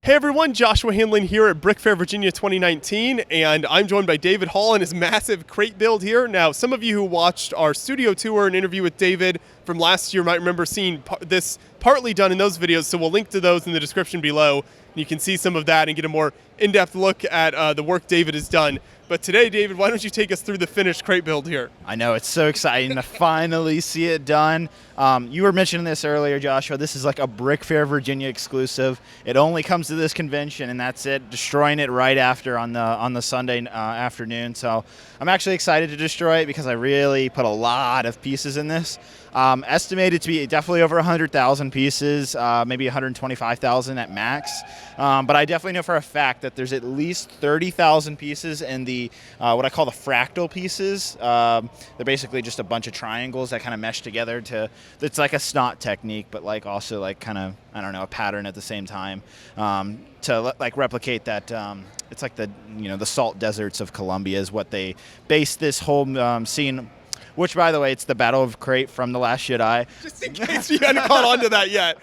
Hey everyone, Joshua Hanlon here at Brick Fair Virginia 2019, and I'm joined by David Hall and his massive crate build here. Now, some of you who watched our studio tour and interview with David from last year might remember seeing this partly done in those videos, so we'll link to those in the description below. You can see some of that and get a more in-depth look at the work David has done. But today, David, why don't you take us through the finished crate build here? I know, it's so exciting to finally see it done. You were mentioning this earlier, Joshua. This is like a Brick Fair Virginia exclusive. It only comes to this convention, and that's it. Destroying it right after on the Sunday afternoon. So I'm actually excited to destroy it because I really put a lot of pieces in this. Estimated to be definitely over 100,000 pieces, maybe 125,000 at max. But I definitely know for a fact that there's at least 30,000 pieces in the what I call the fractal pieces. They're basically just a bunch of triangles that kind of mesh together to. It's like a snot technique, but like also like kind of, I don't know, a pattern at the same time to like replicate that. It's like the salt deserts of Colombia is what they base this whole scene. Which, by the way, it's the Battle of Crait from The Last Jedi. Just in case you hadn't caught on to that yet.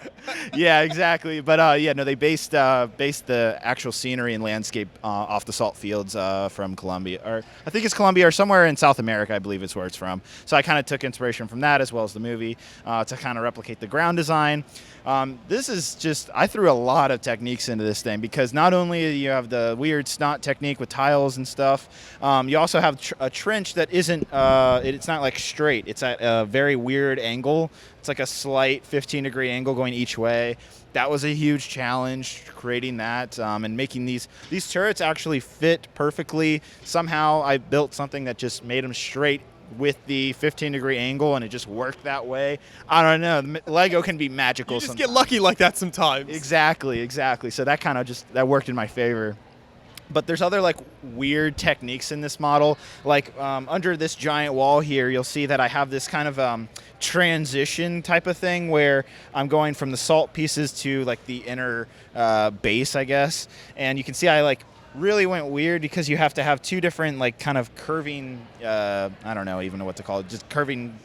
Yeah, exactly. But yeah, no, they based the actual scenery and landscape off the salt fields from Colombia, or I think it's Colombia or somewhere in South America, I believe is where it's from. So I kind of took inspiration from that as well as the movie to kind of replicate the ground design. This is just, I threw a lot of techniques into this thing because not only do you have the weird snot technique with tiles and stuff, you also have a trench that isn't, it's not like straight. It's at a very weird angle. It's like a slight 15-degree angle going each way. That was a huge challenge, creating that and making these turrets actually fit perfectly. Somehow I built something that just made them straight with the 15-degree angle, and it just worked that way. I don't know. Lego can be magical. You just sometimes. Get lucky like that sometimes. Exactly. So that kind of that worked in my favor. But there's other like weird techniques in this model. Like under this giant wall here, you'll see that I have this kind of transition type of thing where I'm going from the salt pieces to like the inner base, I guess. And you can see I like really went weird because you have to have two different like kind of curving, I don't know even know what to call it, just curving,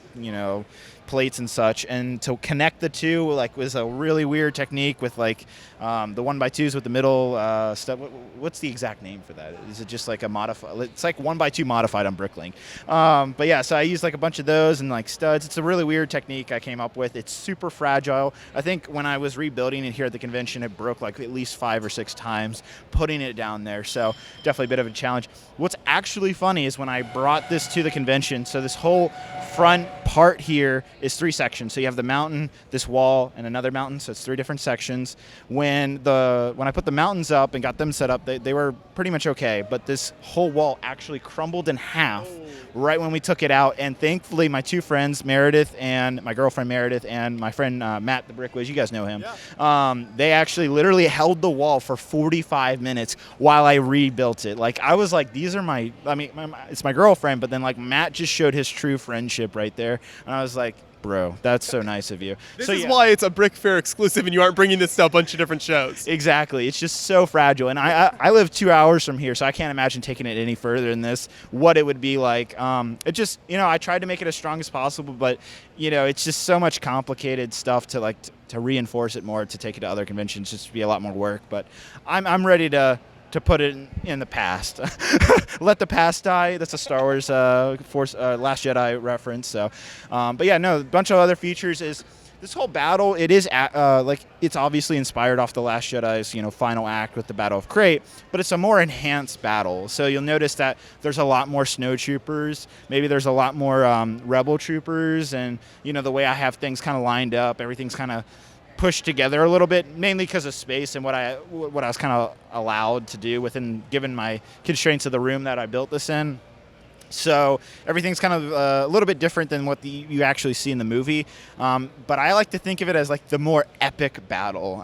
plates and such, and to connect the two like was a really weird technique with like the 1x2s with the middle stuff. What's the exact name for that? Is it just like a modified? It's like 1x2 modified on Bricklink. But yeah, so I used like a bunch of those and like studs. It's a really weird technique I came up with. It's super fragile. I think when I was rebuilding it here at the convention, it broke like at least 5 or 6 times putting it down there. So definitely a bit of a challenge. What's actually funny is when I brought this to the convention, so this whole front part here is 3 sections. So you have the mountain, this wall, and another mountain. So it's 3 different sections. When I put the mountains up and got them set up, they were pretty much okay. But this whole wall actually crumbled in half right when we took it out. And thankfully, my 2 friends, Meredith and my girlfriend Meredith, and my friend Matt, TheBrickWiz, you guys know him. Yeah. They actually literally held the wall for 45 minutes while I rebuilt it. Like I was like, these are it's my girlfriend, but then like Matt just showed his true friendship right there, and I was like, bro, that's so nice of you. This is why it's a Brick Fair exclusive and you aren't bringing this to a bunch of different shows. Exactly. It's just so fragile. And I live 2 hours from here, so I can't imagine taking it any further than this, what it would be like. It just, I tried to make it as strong as possible, but, it's just so much complicated stuff to to reinforce it more, to take it to other conventions, just to be a lot more work. But I'm ready to put it in the past. Let the past die. That's a Star Wars Last Jedi reference. So, but yeah, no, a bunch of other features is this whole battle. It is it's obviously inspired off the Last Jedi's final act with the Battle of Crait, but it's a more enhanced battle. So you'll notice that there's a lot more snowtroopers. Maybe there's a lot more rebel troopers, and the way I have things kind of lined up, everything's kind of pushed together a little bit, mainly because of space and what I was kind of allowed to do given my constraints of the room that I built this in. So everything's kind of a little bit different than what you actually see in the movie. But I like to think of it as like the more epic battle.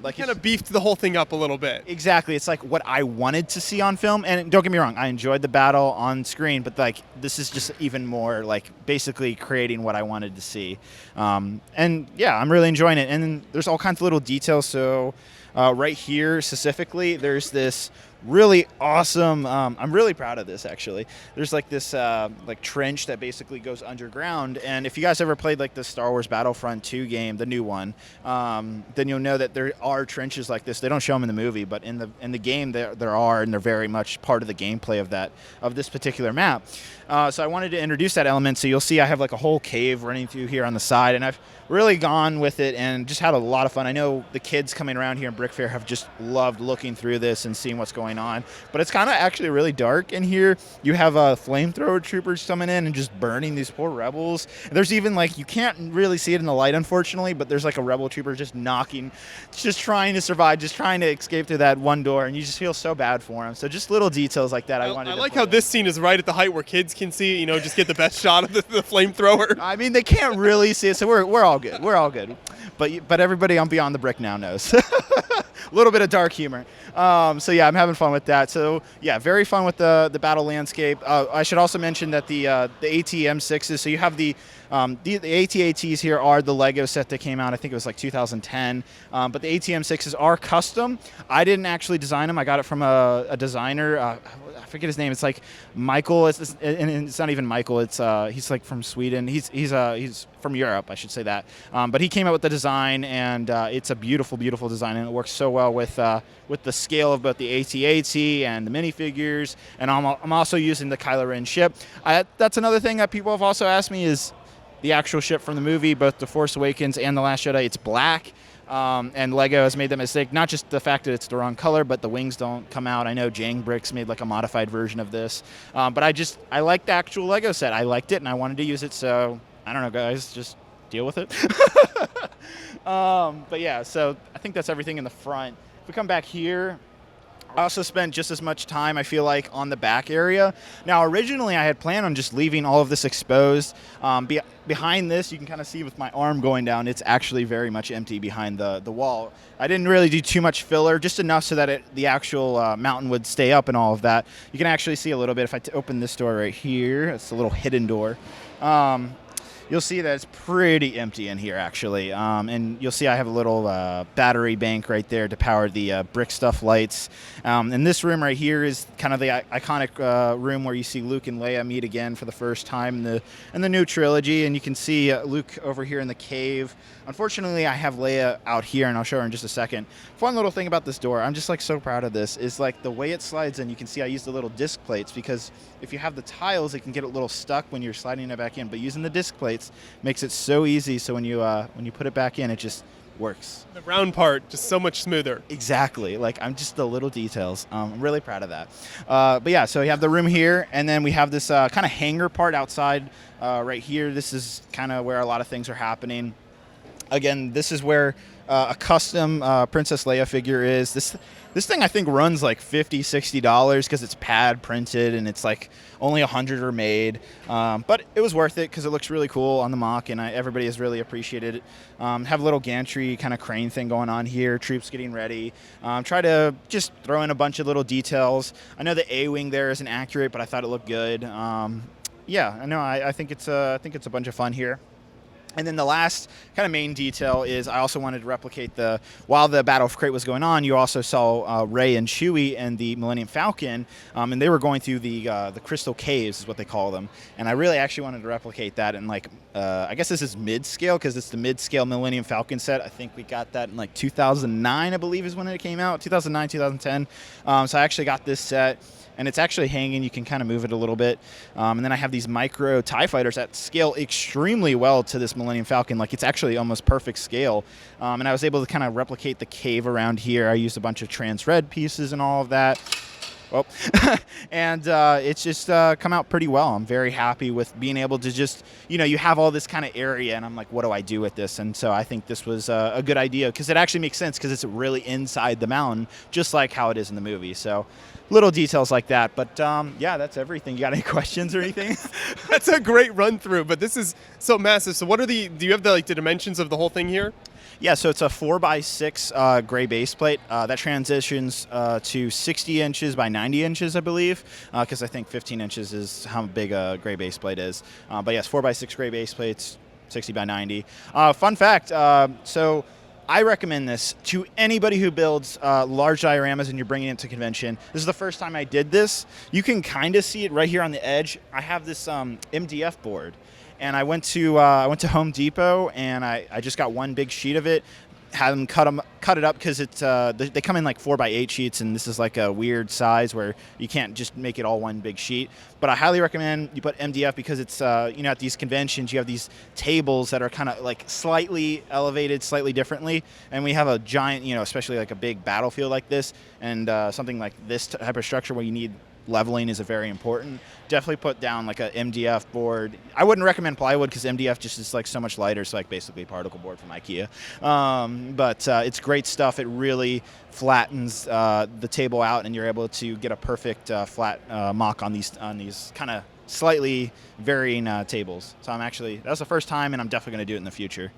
Like kind of beefed the whole thing up a little bit. Exactly. It's like what I wanted to see on film. And don't get me wrong, I enjoyed the battle on screen, but like this is just even more like basically creating what I wanted to see. And yeah, I'm really enjoying it. And there's all kinds of little details. So right here specifically, there's this really awesome. I'm really proud of this, actually. There's like this like trench that basically goes underground, and if you guys ever played like the Star Wars Battlefront 2 game, the new one, then you'll know that there are trenches like this. They don't show them in the movie, but in the game there are, and they're very much part of the gameplay of this particular map. So I wanted to introduce that element. So you'll see I have like a whole cave running through here on the side, and I've really gone with it and just had a lot of fun. I know the kids coming around here in Brick Fair have just loved looking through this and seeing what's going on. But it's kind of actually really dark in here. You have flamethrower troopers coming in and just burning these poor rebels. There's even like, you can't really see it in the light, unfortunately, but there's like a rebel trooper just knocking, just trying to survive, just trying to escape through that one door, and you just feel so bad for him. So just little details like that I wanted to like how this scene is right at the height where kids can see, just get the best shot of the flamethrower. I mean, they can't really see it, so we're all good. We're all good. But everybody on Beyond the Brick now knows. A little bit of dark humor. So yeah, I'm having fun with that. So yeah, very fun with the battle landscape. I should also mention that the AT-M6s, so you have the AT-ATs here are the Lego set that came out, I think it was like 2010. But the AT-M6s are custom. I didn't actually design them. I got it from a designer. I forget his name. It's like Michael. And it's not even Michael. It's he's like from Sweden. He's from Europe, I should say that. But he came out with the design, and it's a beautiful, beautiful design, and it works so well with the scale of both the AT-AT and the minifigures. And I'm also using the Kylo Ren ship. That's another thing that people have also asked me is the actual ship from the movie, both The Force Awakens and The Last Jedi. It's black. And Lego has made that mistake, not just the fact that it's the wrong color, but the wings don't come out. I know GarrettBricks made like a modified version of this. But I liked the actual Lego set. I liked it, and I wanted to use it, so I don't know, guys, just deal with it. But yeah, so I think that's everything in the front. If we come back here, I also spent just as much time, I feel like, on the back area. Now, originally, I had planned on just leaving all of this exposed. Behind this, you can kind of see with my arm going down, it's actually very much empty behind the wall. I didn't really do too much filler, just enough so that the actual mountain would stay up and all of that. You can actually see a little bit if I open this door right here. It's a little hidden door. You'll see that it's pretty empty in here, actually. And you'll see I have a little battery bank right there to power the brick stuff lights. And this room right here is kind of the iconic room where you see Luke and Leia meet again for the first time in the new trilogy. And you can see Luke over here in the cave. Unfortunately, I have Leia out here, and I'll show her in just a second. Fun little thing about this door, I'm just like so proud of this, is like the way it slides in. You can see I used the little disc plates because if you have the tiles, it can get a little stuck when you're sliding it back in. But using the disc plates makes it so easy. So when you put it back in, it just works. The round part just so much smoother. Exactly. Like, I'm just the little details. I'm really proud of that. But yeah, so we have the room here, and then we have this kind of hangar part outside right here. This is kind of where a lot of things are happening. Again, this is where a custom Princess Leia figure is. This thing I think runs like $50, $60 because it's pad printed and it's like only 100 are made. But it was worth it because it looks really cool on the mock, and everybody has really appreciated it. Have a little gantry kind of crane thing going on here, troops getting ready. Try to just throw in a bunch of little details. I know the A-wing there isn't accurate, but I thought it looked good. Yeah, I know. I think it's a bunch of fun here. And then the last kind of main detail is I also wanted to replicate while the Battle of Crait was going on, you also saw Rey and Chewie and the Millennium Falcon, and they were going through the Crystal Caves is what they call them. And I really actually wanted to replicate that in like, I guess this is mid-scale because it's the mid-scale Millennium Falcon set. I think we got that in like 2009, I believe is when it came out, 2009, 2010. So I actually got this set. And it's actually hanging. You can kind of move it a little bit. And then I have these micro TIE fighters that scale extremely well to this Millennium Falcon. Like, it's actually almost perfect scale. And I was able to kind of replicate the cave around here. I used a bunch of trans red pieces and all of that. Oh. And it's just come out pretty well. I'm very happy with being able to just, you have all this kind of area, and I'm like, what do I do with this? And so I think this was a good idea because it actually makes sense because it's really inside the mountain, just like how it is in the movie. So little details like that. But yeah, that's everything. You got any questions or anything? That's a great run through, but this is so massive. So do you have the dimensions of the whole thing here? Yeah, so it's a 4x6 gray base plate that transitions to 60 inches by 90 inches, I believe, because I think 15 inches is how big a gray base plate is. But yes, 4x6 gray base plates, 60 by 90. Fun fact, so I recommend this to anybody who builds large dioramas and you're bringing it to convention. This is the first time I did this. You can kind of see it right here on the edge. I have this MDF board, and I went to Home Depot, and I just got one big sheet of it. Had them cut it up because it's they come in like 4x8 sheets, and this is like a weird size where you can't just make it all one big sheet. But I highly recommend you put MDF because it's at these conventions you have these tables that are kind of like slightly elevated, slightly differently, and we have a giant, especially like a big battlefield like this, and something like this type of structure where you need leveling is very important. Definitely put down like a MDF board. I wouldn't recommend plywood because MDF just is like so much lighter. It's like basically particle board from IKEA. But it's great stuff. It really flattens the table out, and you're able to get a perfect flat mock on these kind of slightly varying tables. So that was the first time, and I'm definitely going to do it in the future.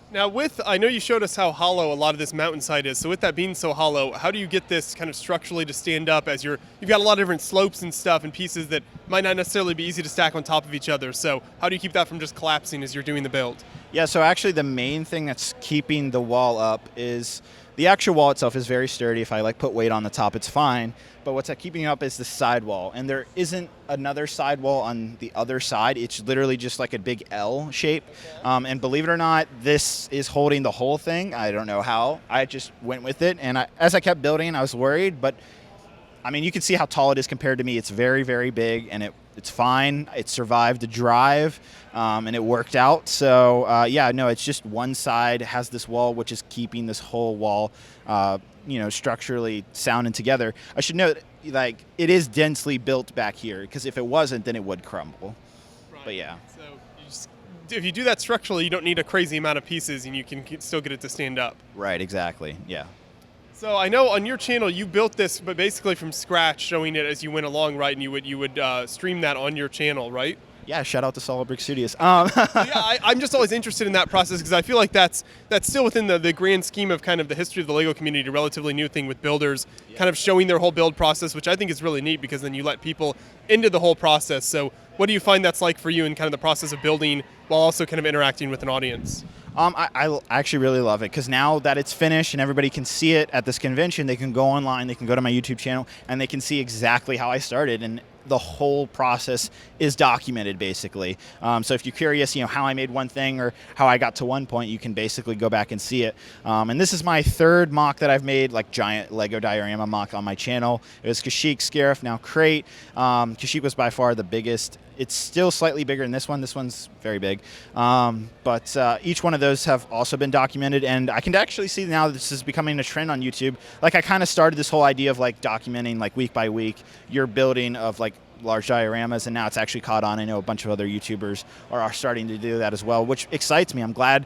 Now I know you showed us how hollow a lot of this mountainside is, so with that being so hollow, how do you get this kind of structurally to stand up as you've got a lot of different slopes and stuff and pieces that might not necessarily be easy to stack on top of each other, so how do you keep that from just collapsing as you're doing the build? Yeah, so actually the main thing that's keeping the wall up is the actual wall itself is very sturdy. If I put weight on the top, it's fine. But what's keeping it up is the sidewall. And there isn't another sidewall on the other side. It's literally just like a big L shape. And believe it or not, this is holding the whole thing. I don't know how. I just went with it. And as I kept building, I was worried. But, you can see how tall it is compared to me. It's very, very big, and it's fine. It survived the drive, and it worked out. So, it's just one side has this wall, which is keeping this whole wall, structurally sound and together. I should note, it is densely built back here, because if it wasn't, then it would crumble. Right. But, yeah. So if you do that structurally, you don't need a crazy amount of pieces, and you can still get it to stand up. Right, exactly, yeah. So I know on your channel you built this, but basically from scratch, showing it as you went along, right? And you would stream that on your channel, right? Yeah, shout out to Solid Brick Studios. I'm just always interested in that process because I feel like that's still within the grand scheme of kind of the history of the Lego community, a relatively new thing with builders, kind of showing their whole build process, which I think is really neat because then you let people into the whole process. So what do you find that's like for you in kind of the process of building while also kind of interacting with an audience? I actually really love it because now that it's finished and everybody can see it at this convention, they can go online, they can go to my YouTube channel, and they can see exactly how I started. And the whole process is documented, basically. So if you're curious, how I made one thing or how I got to one point, you can basically go back and see it. And this is my third mock that I've made, like giant Lego diorama mock on my channel. It was Kashyyyk, Scarif, now Crait. Kashyyyk was by far the biggest. It's still slightly bigger than this one. This one's very big. But each one of those have also been documented, and I can actually see now that this is becoming a trend on YouTube. I kind of started this whole idea of documenting week by week your building of large dioramas, and now it's actually caught on. I know a bunch of other YouTubers are starting to do that as well, which excites me. I'm glad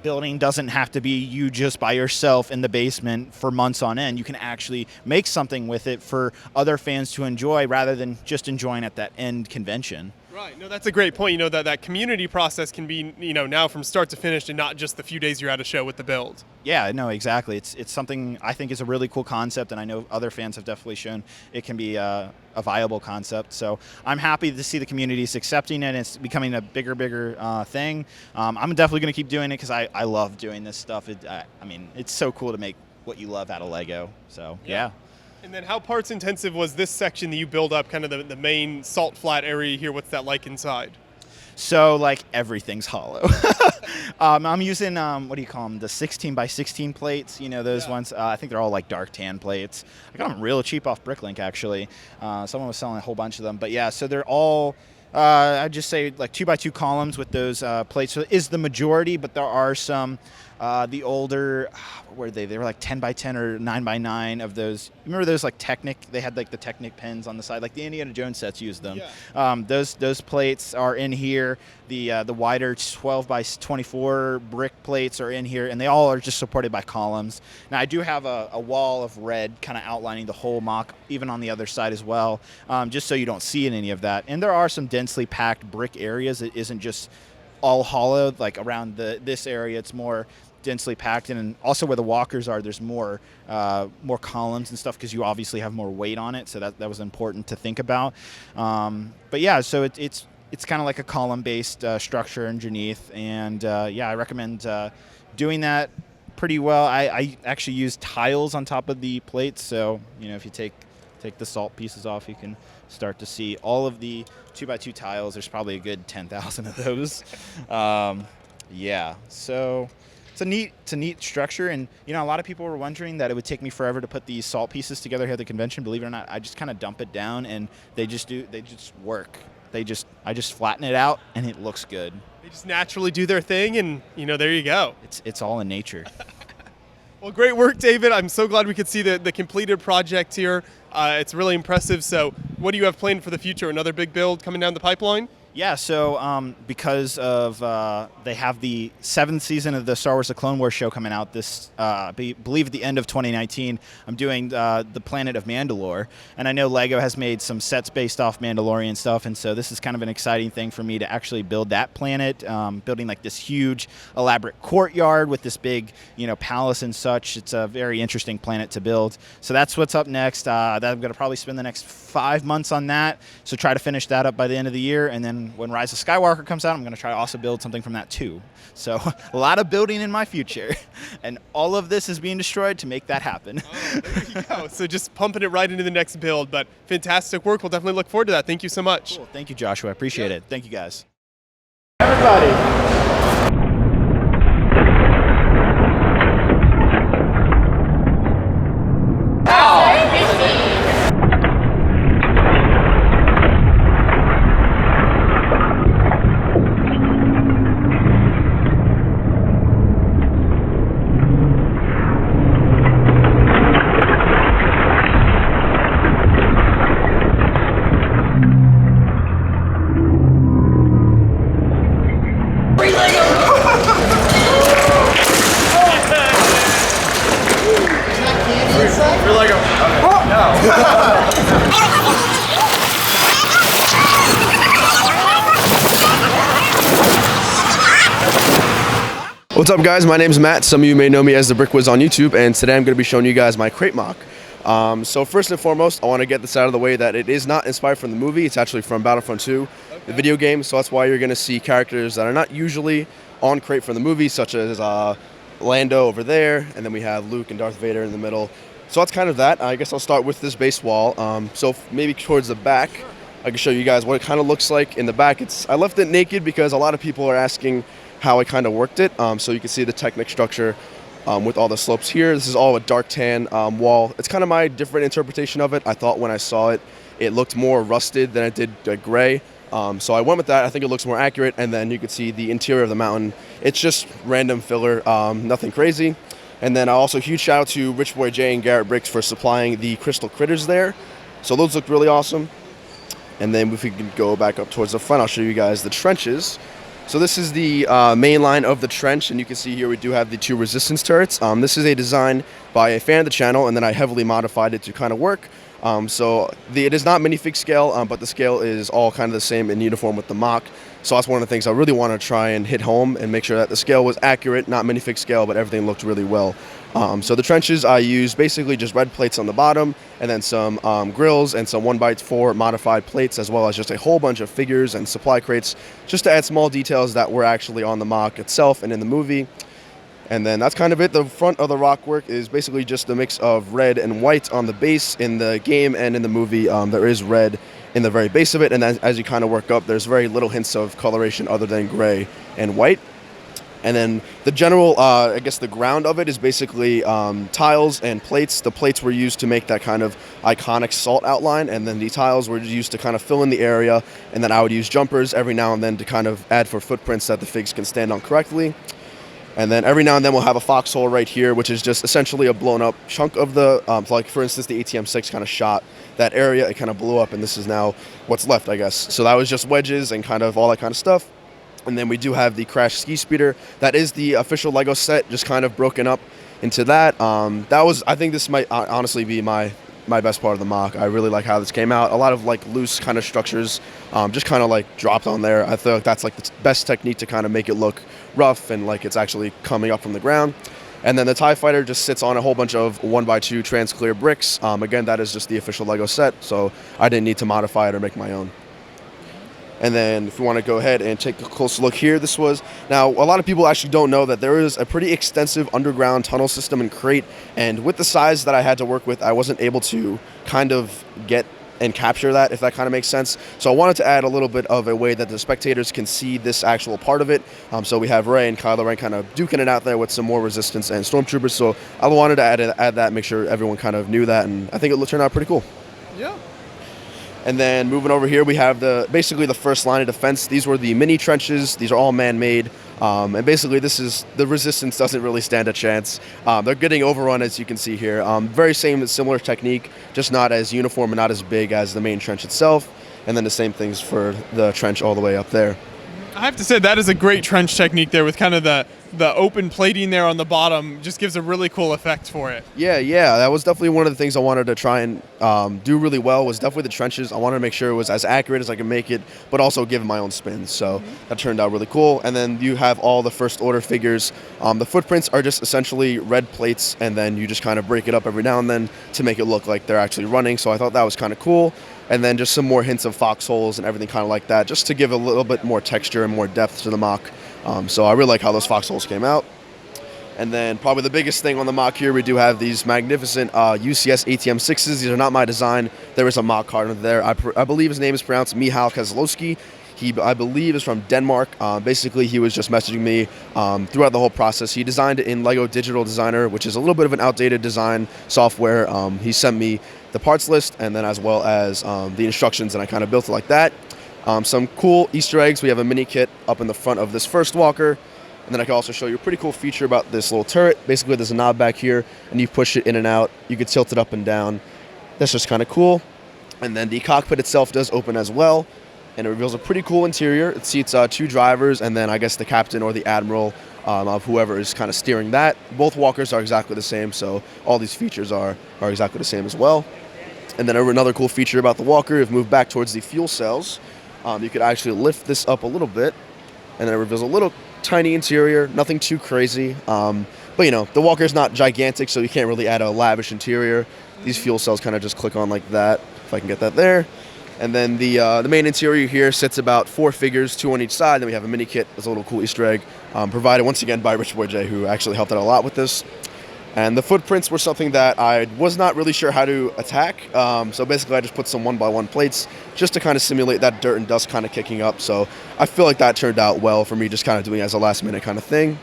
building doesn't have to be you just by yourself in the basement for months on end. You can actually make something with it for other fans to enjoy rather than just enjoying at that end convention. Right. No, that's a great point. That community process can be, now from start to finish and not just the few days you're at a show with the build. Yeah, no, exactly. It's something I think is a really cool concept, and I know other fans have definitely shown it can be a viable concept. So I'm happy to see the community's accepting it, and it's becoming a bigger thing. I'm definitely going to keep doing it because I love doing this stuff. It's so cool to make what you love out of Lego. So, yeah. And then how parts intensive was this section that you build up, kind of the main salt flat area here? What's that like inside? So everything's hollow. I'm using, what do you call them? The 16 by 16 plates, those ones. I think they're all dark tan plates. I got them real cheap off Bricklink, actually. Someone was selling a whole bunch of them. But yeah, so they're all, I'd just say 2x2 columns with those plates. So it is the majority, but there are some, the older, what were they? They were 10 by 10 or 9 by 9 of those. Remember those Technic? They had the Technic pens on the side, the Indiana Jones sets used them. Yeah. Those plates are in here. The wider 12 by 24 brick plates are in here, and they all are just supported by columns. Now I do have a wall of red kind of outlining the whole mock, even on the other side as well, just so you don't see any of that. And there are some densely packed brick areas. It isn't just all hollow, around this area. It's more densely packed, and also where the walkers are, there's more columns and stuff because you obviously have more weight on it. So that was important to think about. But yeah, so it's kind of like a column-based structure underneath, and I recommend doing that pretty well. I actually use tiles on top of the plates, so if you take the salt pieces off, you can start to see all of the 2x2 tiles. There's probably a good 10,000 of those. Yeah, so it's a neat structure, and a lot of people were wondering that it would take me forever to put these salt pieces together here at the convention. Believe it or not, I just kind of dump it down, and they just work. I just flatten it out, and it looks good. They just naturally do their thing, and there you go. It's all in nature. Well, great work, David. I'm so glad we could see the completed project here. It's really impressive. So what do you have planned for the future? Another big build coming down the pipeline? Yeah, so because of they have the 7th season of the Star Wars: The Clone Wars show coming out this, believe at the end of 2019, I'm doing the planet of Mandalore, and I know LEGO has made some sets based off Mandalorian stuff, and so this is kind of an exciting thing for me to actually build that planet, building like this huge, elaborate courtyard with this big, palace and such. It's a very interesting planet to build. So that's what's up next. That I'm going to probably spend the next 5 months on that, so try to finish that up by the end of the year, and then when Rise of Skywalker comes out, I'm going to try to also build something from that too. So a lot of building in my future, and all of this is being destroyed to make that happen. Oh, there you go. So just pumping it right into the next build, but fantastic work. We'll definitely look forward to that. Thank you so much. Cool. Thank you, Joshua. I appreciate it. Thank you, guys. Everybody. What's up, guys? My name's Matt. Some of you may know me as TheBrickWiz on YouTube, and today I'm going to be showing you guys my Crait mock. So first and foremost, I want to get this out of the way that it is not inspired from the movie. It's actually from Battlefront 2, the video game, so that's why you're going to see characters that are not usually on Crait from the movie, such as Lando over there, and then we have Luke and Darth Vader in the middle. So that's kind of that. I guess I'll start with this base wall. So maybe towards the back, I can show you guys what it kind of looks like in the back. I left it naked because a lot of people are asking how I kind of worked it. So you can see the Technic structure with all the slopes here. This is all a dark tan wall. It's kind of my different interpretation of it. I thought when I saw it, it looked more rusted than it did gray. So I went with that. I think it looks more accurate. And then you can see the interior of the mountain. It's just random filler, nothing crazy. And then also huge shout out to RichboyJhae and GarrettBricks for supplying the crystal critters there. So those look really awesome. And then if we can go back up towards the front, I'll show you guys the trenches. So this is the main line of the trench, and you can see here we do have the 2 resistance turrets. This is a design by a fan of the channel, and then I heavily modified it to kind of work. It is not minifig scale, but the scale is all kind of the same in uniform with the mock. So that's one of the things I really want to try and hit home and make sure that the scale was accurate, not minifig scale, but everything looked really well. So the trenches, I used basically just red plates on the bottom, and then some grills and some 1x4 modified plates, as well as just a whole bunch of figures and supply crates, just to add small details that were actually on the mock itself and in the movie. And then that's kind of it. The front of the rock work is basically just a mix of red and white on the base. In the game and in the movie, there is red in the very base of it, and as you kind of work up, there's very little hints of coloration other than gray and white. And then the general, I guess the ground of it is basically tiles and plates. The plates were used to make that kind of iconic salt outline, and then the tiles were used to kind of fill in the area, and then I would use jumpers every now and then to kind of add for footprints that the figs can stand on correctly. And then every now and then we'll have a foxhole right here, which is just essentially a blown up chunk of the, like for instance, the ATM-6 kind of shot that area. It kind of blew up, and this is now what's left, I guess. So that was just wedges and kind of all that kind of stuff. And then we do have the Crash Ski Speeder. That is the official LEGO set, just kind of broken up into that. I think this might honestly be my best part of the mock. I really like how this came out. A lot of like loose kind of structures just kind of like dropped on there. I feel like that's like the best technique to kind of make it look rough and like it's actually coming up from the ground. And then the TIE Fighter just sits on a whole bunch of 1x2 trans clear bricks. Again, that is just the official LEGO set, so I didn't need to modify it or make my own. And then if you want to go ahead and take a close look here, now a lot of people actually don't know that there is a pretty extensive underground tunnel system in Crait, and with the size that I had to work with, I wasn't able to kind of get and capture that, if that kind of makes sense. So I wanted to add a little bit of a way that the spectators can see this actual part of it. So we have Rey and Kylo Ren kind of duking it out there with some more resistance and stormtroopers. So I wanted to add that, make sure everyone kind of knew that, and I think it turned out pretty cool. Yeah. And then moving over here, we have basically the first line of defense. These were the mini trenches. These are all man-made. And basically, the resistance doesn't really stand a chance. They're getting overrun, as you can see here. Very similar technique, just not as uniform and not as big as the main trench itself. And then the same things for the trench all the way up there. I have to say that is a great trench technique there with kind of the open plating there on the bottom. Just gives a really cool effect for it. Yeah, that was definitely one of the things I wanted to try and do really well, was definitely the trenches. I wanted to make sure it was as accurate as I could make it, but also give my own spin. So that turned out really cool. And then you have all the first order figures. The footprints are just essentially red plates, and then you just kind of break it up every now and then to make it look like they're actually running. So I thought that was kind of cool. And then just some more hints of foxholes and everything kind of like that, just to give a little bit more texture and more depth to the mock. So I really like how those foxholes came out. And then probably the biggest thing on the mock here, we do have these magnificent UCS ATM6s. These are not my design. There is a mock card under there. I believe his name is pronounced Michal Kozlowski. He, I believe, is from Denmark. Basically, he was just messaging me throughout the whole process. He designed it in Lego Digital Designer, which is a little bit of an outdated design software. He sent me the parts list and then as well as the instructions, and I kind of built it like that. Some cool Easter eggs. We have a mini kit up in the front of this first walker. And then I can also show you a pretty cool feature about this little turret. Basically, there's a knob back here, and you push it in and out. You could tilt it up and down. That's just kind of cool. And then the cockpit itself does open as well, and it reveals a pretty cool interior. It seats 2 drivers, and then I guess the captain or the admiral of whoever is kind of steering that. Both walkers are exactly the same, so all these features are exactly the same as well. And then another cool feature about the walker, if you move back towards the fuel cells, you could actually lift this up a little bit, and then it reveals a little tiny interior, nothing too crazy. But the walker is not gigantic, so you can't really add a lavish interior. These fuel cells kind of just click on like that, if I can get that there. And then the main interior here sits about 4 figures, 2 on each side. Then we have a mini kit. There's a little cool Easter egg provided once again by RichboyJhae, who actually helped out a lot with this. And the footprints were something that I was not really sure how to attack. So basically I just put some 1x1 plates just to kind of simulate that dirt and dust kind of kicking up. So I feel like that turned out well for me, just kind of doing it as a last minute kind of thing.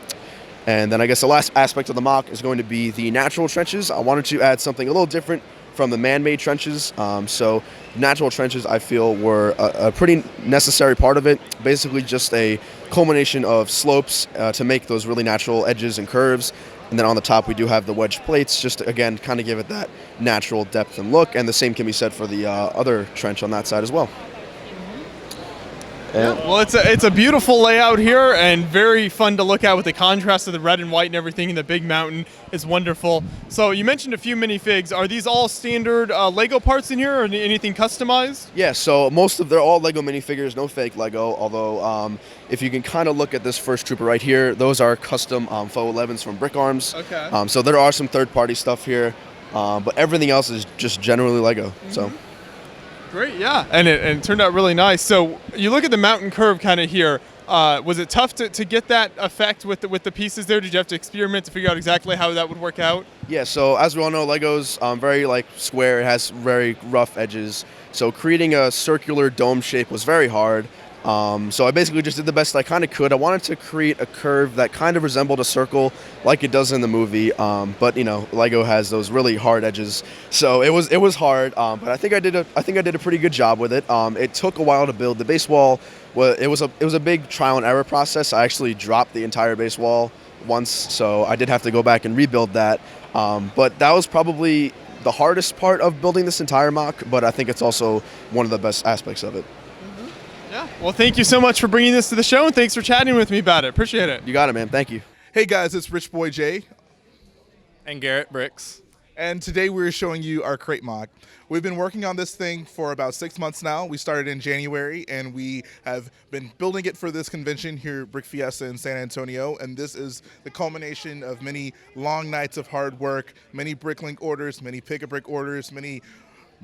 And then I guess the last aspect of the mock is going to be the natural trenches. I wanted to add something a little different from the man-made trenches. So natural trenches, I feel, were a pretty necessary part of it. Basically just a culmination of slopes to make those really natural edges and curves. And then on the top, we do have the wedge plates, just to, again, kind of give it that natural depth and look. And the same can be said for the other trench on that side as well. Yeah, well, it's a beautiful layout here and very fun to look at with the contrast of the red and white and everything, and the big mountain is wonderful. So you mentioned a few minifigs. Are these all standard Lego parts in here, or anything customized? Yeah, so they're all Lego minifigures, no fake Lego, although if you can kind of look at this first trooper right here, those are custom Faux 11s from Brick Arms. Okay. So there are some third-party stuff here, but everything else is just generally Lego. So. Great, yeah, and it turned out really nice. So you look at the mountain curve kind of here. Was it tough to get that effect with the pieces there? Did you have to experiment to figure out exactly how that would work out? Yeah, so as we all know, Lego's very square. It has very rough edges. So creating a circular dome shape was very hard. So I basically just did the best I kind of could. I wanted to create a curve that kind of resembled a circle like it does in the movie, but Lego has those really hard edges, so it was hard. But I think I did a pretty good job with it. It took a while to build the base wall. Well, it was a big trial and error process. I actually dropped the entire base wall once, so I did have to go back and rebuild that. But that was probably the hardest part of building this entire mock. But I think it's also one of the best aspects of it. Yeah. Well, thank you so much for bringing this to the show, and thanks for chatting with me about it. Appreciate it. You got it, man. Thank you. Hey guys, it's RichboyJhae and GarrettBricks. And today we're showing you our Crait mock. We've been working on this thing for about 6 months now. We started in January, and we have been building it for this convention here at Brick Fiesta in San Antonio. And this is the culmination of many long nights of hard work, many Bricklink orders, many Pick-a-Brick orders, many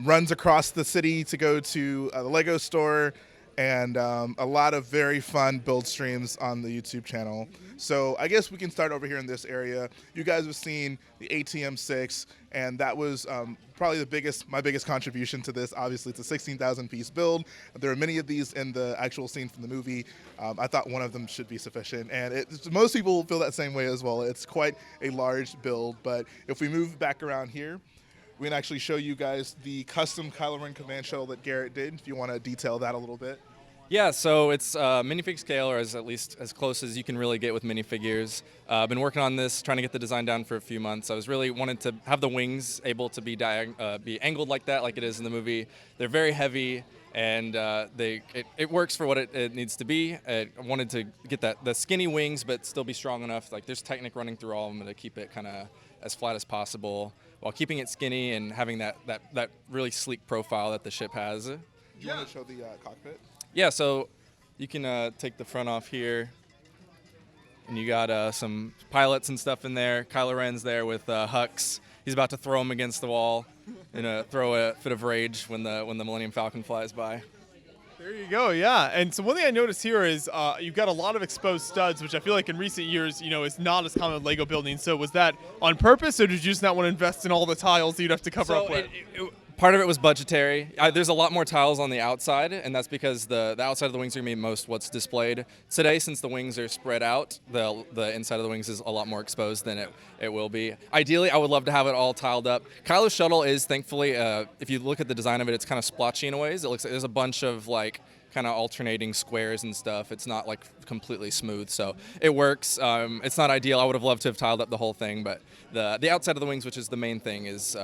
runs across the city to go to the Lego store, and a lot of very fun build streams on the YouTube channel. So I guess we can start over here in this area. You guys have seen the ATM6, and that was probably my biggest contribution to this. Obviously, it's a 16,000 piece build. There are many of these in the actual scene from the movie. I thought one of them should be sufficient, and most people feel that same way as well. It's quite a large build, but if we move back around here, we can actually show you guys the custom Kylo Ren command shuttle that Garrett did, if you want to detail that a little bit. Yeah, so it's minifig scale, or at least as close as you can really get with minifigures. I've been working on this, trying to get the design down for a few months. I was really wanted to have the wings able to be angled like that, like it is in the movie. They're very heavy, and it works for what it needs to be. I wanted to get the skinny wings, but still be strong enough. Like there's Technic running through all of them to keep it kind of as flat as possible, while keeping it skinny and having that really sleek profile that the ship has. Do you want to show the cockpit? Yeah, so you can take the front off here, and you got some pilots and stuff in there. Kylo Ren's there with Hux. He's about to throw him against the wall and throw a fit of rage when the Millennium Falcon flies by. There you go, yeah. And so one thing I noticed here is you've got a lot of exposed studs, which I feel like in recent years, is not as common with Lego building. So was that on purpose, or did you just not want to invest in all the tiles that you'd have to cover up with? Part of it was budgetary. There's a lot more tiles on the outside, and that's because the outside of the wings are going to be most what's displayed. Today, since the wings are spread out, the inside of the wings is a lot more exposed than it will be. Ideally, I would love to have it all tiled up. Kylo's shuttle is, thankfully, if you look at the design of it, it's kind of splotchy in ways. It looks like there's a bunch of kind of alternating squares and stuff. It's not completely smooth, so it works. It's not ideal. I would have loved to have tiled up the whole thing, but the outside of the wings, which is the main thing, is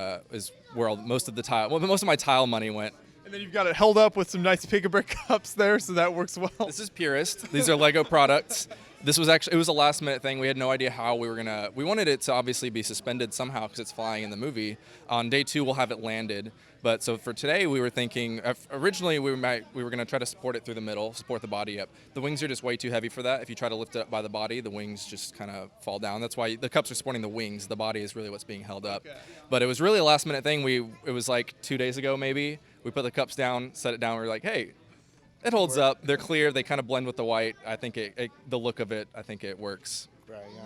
where most of my tile money went. And then you've got it held up with some nice Pick-a-Brick cups there, so that works well. This is Purist. These are Lego products. It was a last minute thing. We had no idea how we wanted it to obviously be suspended somehow because it's flying in the movie. On day 2, we'll have it landed. But so for today, we were thinking, originally we were going to try to support it through the middle, support the body up. The wings are just way too heavy for that. If you try to lift it up by the body, the wings just kind of fall down. That's why the cups are supporting the wings. The body is really what's being held up. Okay. But it was really a last minute thing. It was like 2 days ago maybe. We put the cups down, set it down. We were like, hey, it holds up. They're clear. They kind of blend with the white. I think the look of it, I think it works. Right, yeah.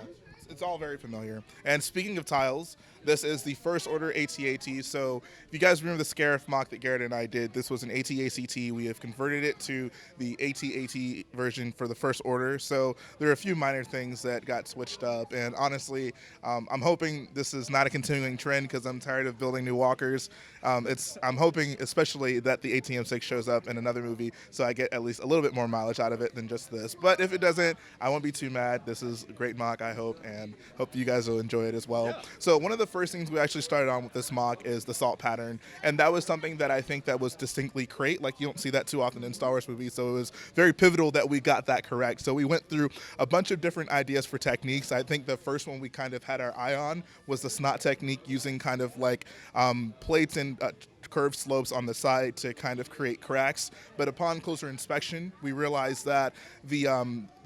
It's all very familiar. And speaking of tiles, this is the first order AT-AT. So if you guys remember the Scarif mock that Garrett and I did, this was an AT-ACT. We have converted it to the AT-AT version for the first order. So there are a few minor things that got switched up. And honestly, I'm hoping this is not a continuing trend because I'm tired of building new walkers. I'm hoping especially that the ATM6 shows up in another movie so I get at least a little bit more mileage out of it than just this. But if it doesn't, I won't be too mad. This is a great mock, I hope, and hope you guys will enjoy it as well. Yeah. So one of the first things we actually started on with this mock is the salt pattern, and that was something that I think that was distinctly Crait. Like, you don't see that too often in Star Wars movies, so it was very pivotal that we got that correct. So we went through a bunch of different ideas for techniques. I think the first one we kind of had our eye on was the snot technique, using kind of like plates and curved slopes on the side to kind of create cracks. But upon closer inspection, we realized that the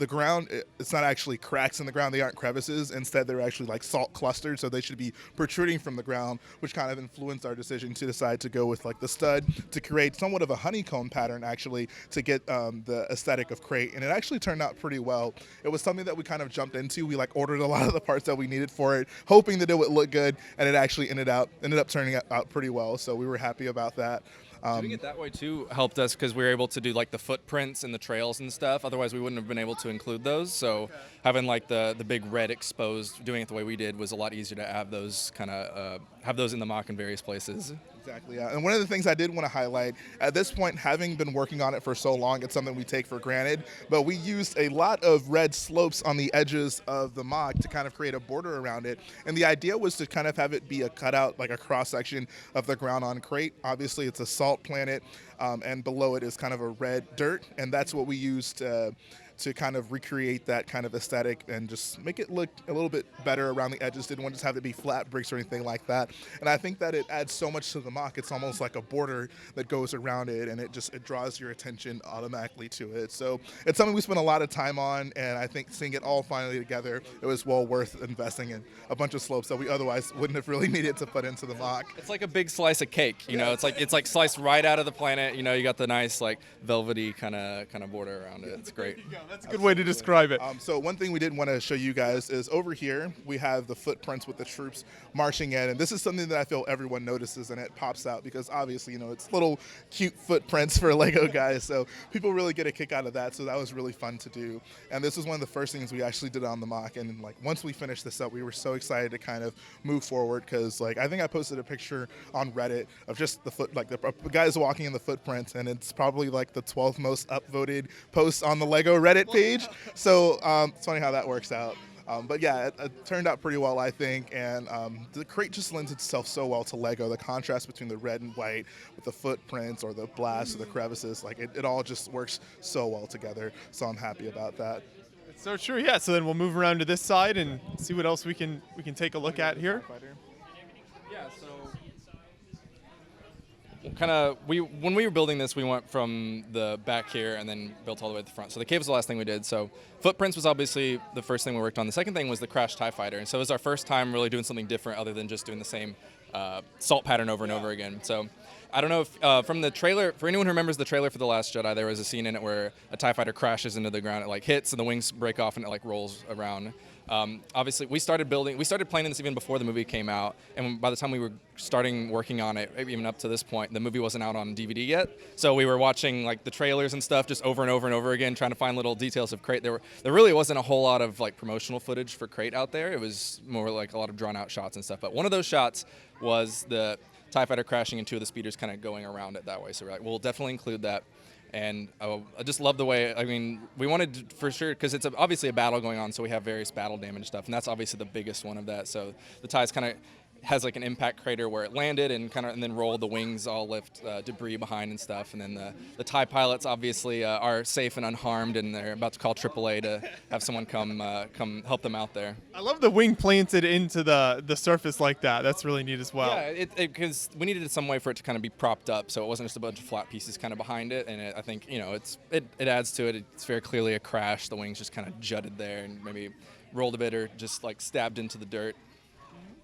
ground, it's not actually cracks in the ground, they aren't crevices. Instead, they're actually like salt clusters, so they should be protruding from the ground, which kind of influenced our decision to decide to go with like the stud to create somewhat of a honeycomb pattern actually to get the aesthetic of Crait. And it actually turned out pretty well. It was something that we kind of jumped into. We like ordered a lot of the parts that we needed for it, hoping that it would look good, and it actually ended up turning out pretty well. So we were happy about that. Doing it that way too helped us because we were able to do like the footprints and the trails and stuff. Otherwise, we wouldn't have been able to include those. So having like the big red exposed, doing it the way we did, was a lot easier to have those have those in the mock in various places. Exactly, yeah. And one of the things I did want to highlight, at this point, having been working on it for so long, it's something we take for granted, but we used a lot of red slopes on the edges of the mock to kind of create a border around it. And the idea was to kind of have it be a cutout, like a cross-section of the ground on Crait. Obviously, it's a salt planet, and below it is kind of a red dirt, and that's what we used to kind of recreate that kind of aesthetic and just make it look a little bit better around the edges. Didn't want to just have it be flat bricks or anything like that. And I think that it adds so much to the mock. It's almost like a border that goes around it, and it draws your attention automatically to it. So it's something we spent a lot of time on, and I think seeing it all finally together, it was well worth investing in a bunch of slopes that we otherwise wouldn't have really needed to put into the mock. It's like a big slice of cake, you know. It's like sliced right out of the planet. You know, you got the nice like velvety kind of border around it. It's great. That's a good way to describe it. So one thing we did want to show you guys is over here we have the footprints with the troops marching in, and this is something that I feel everyone notices and it pops out because obviously, you know, it's little cute footprints for Lego guys, so people really get a kick out of that. So that was really fun to do, and this was one of the first things we actually did on the mock. And like once we finished this up, we were so excited to kind of move forward because like I think I posted a picture on Reddit of just the guys walking in the footprints, and it's probably like the 12th most upvoted post on the Lego Reddit page. So it's funny how that works out. But yeah, it turned out pretty well, I think, and the crate just lends itself so well to Lego. The contrast between the red and white with the footprints or the blasts or the crevices, like it all just works so well together. So I'm happy about that. It's so true, yeah. So then we'll move around to this side and see what else we can take a look at here. Yeah, so when we were building this, we went from the back here and then built all the way to the front. So the cave was the last thing we did. So footprints was obviously the first thing we worked on. The second thing was the crashed TIE fighter, and so it was our first time really doing something different other than just doing the same salt pattern over and over again. So I don't know if from the trailer, for anyone who remembers the trailer for The Last Jedi, there was a scene in it where a TIE fighter crashes into the ground. It like hits and the wings break off and it like rolls around. Obviously, we started planning this even before the movie came out, and by the time we were starting working on it, even up to this point, the movie wasn't out on DVD yet. So we were watching like the trailers and stuff just over and over and over again, trying to find little details of Crait. There really wasn't a whole lot of like promotional footage for Crait out there. It was more like a lot of drawn out shots and stuff. But one of those shots was the TIE fighter crashing and two of the speeders kind of going around it that way. So we're like, we'll definitely include that. And I just love the way, I mean, we wanted for sure, because it's obviously a battle going on, so we have various battle damage stuff, and that's obviously the biggest one of that. So the TIE's kind of has like an impact crater where it landed and then rolled. The wings all lift debris behind and stuff, and then the TIE pilots obviously are safe and unharmed, and they're about to call AAA to have someone come help them out there. I love the wing planted into the surface like that. That's really neat as well. Yeah, because we needed some way for it to kind of be propped up, so it wasn't just a bunch of flat pieces kind of behind it. And I think, you know, it adds to it. It's very clearly a crash. The wings just kind of jutted there and maybe rolled a bit or just like stabbed into the dirt.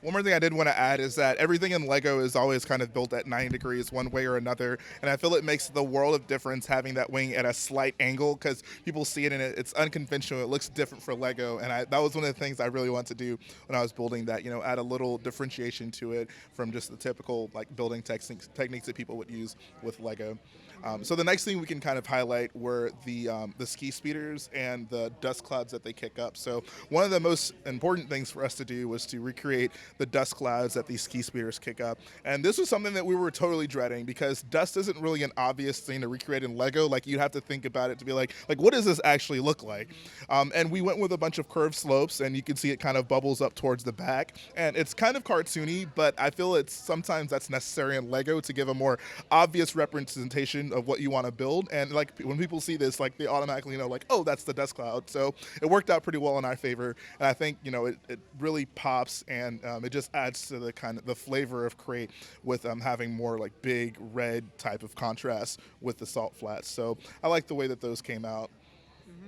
One more thing I did want to add is that everything in Lego is always kind of built at 90 degrees one way or another, and I feel it makes the world of difference having that wing at a slight angle because people see it and it's unconventional. It looks different for Lego, and that was one of the things I really wanted to do when I was building that, you know, add a little differentiation to it from just the typical like building techniques that people would use with Lego. So the next thing we can kind of highlight were the ski speeders and the dust clouds that they kick up. So one of the most important things for us to do was to recreate the dust clouds that these ski speeders kick up. And this was something that we were totally dreading because dust isn't really an obvious thing to recreate in Lego. Like you'd have to think about it to be like what does this actually look like? And we went with a bunch of curved slopes, and you can see it kind of bubbles up towards the back. And it's kind of cartoony, but I feel sometimes that's necessary in Lego to give a more obvious representation of what you want to build. And like when people see this, like they automatically know like, oh, that's the dust cloud. So it worked out pretty well in our favor. And I think, you know, it really pops, and it just adds to the flavor of Crait with having more like big red type of contrast with the salt flats. So I like the way that those came out.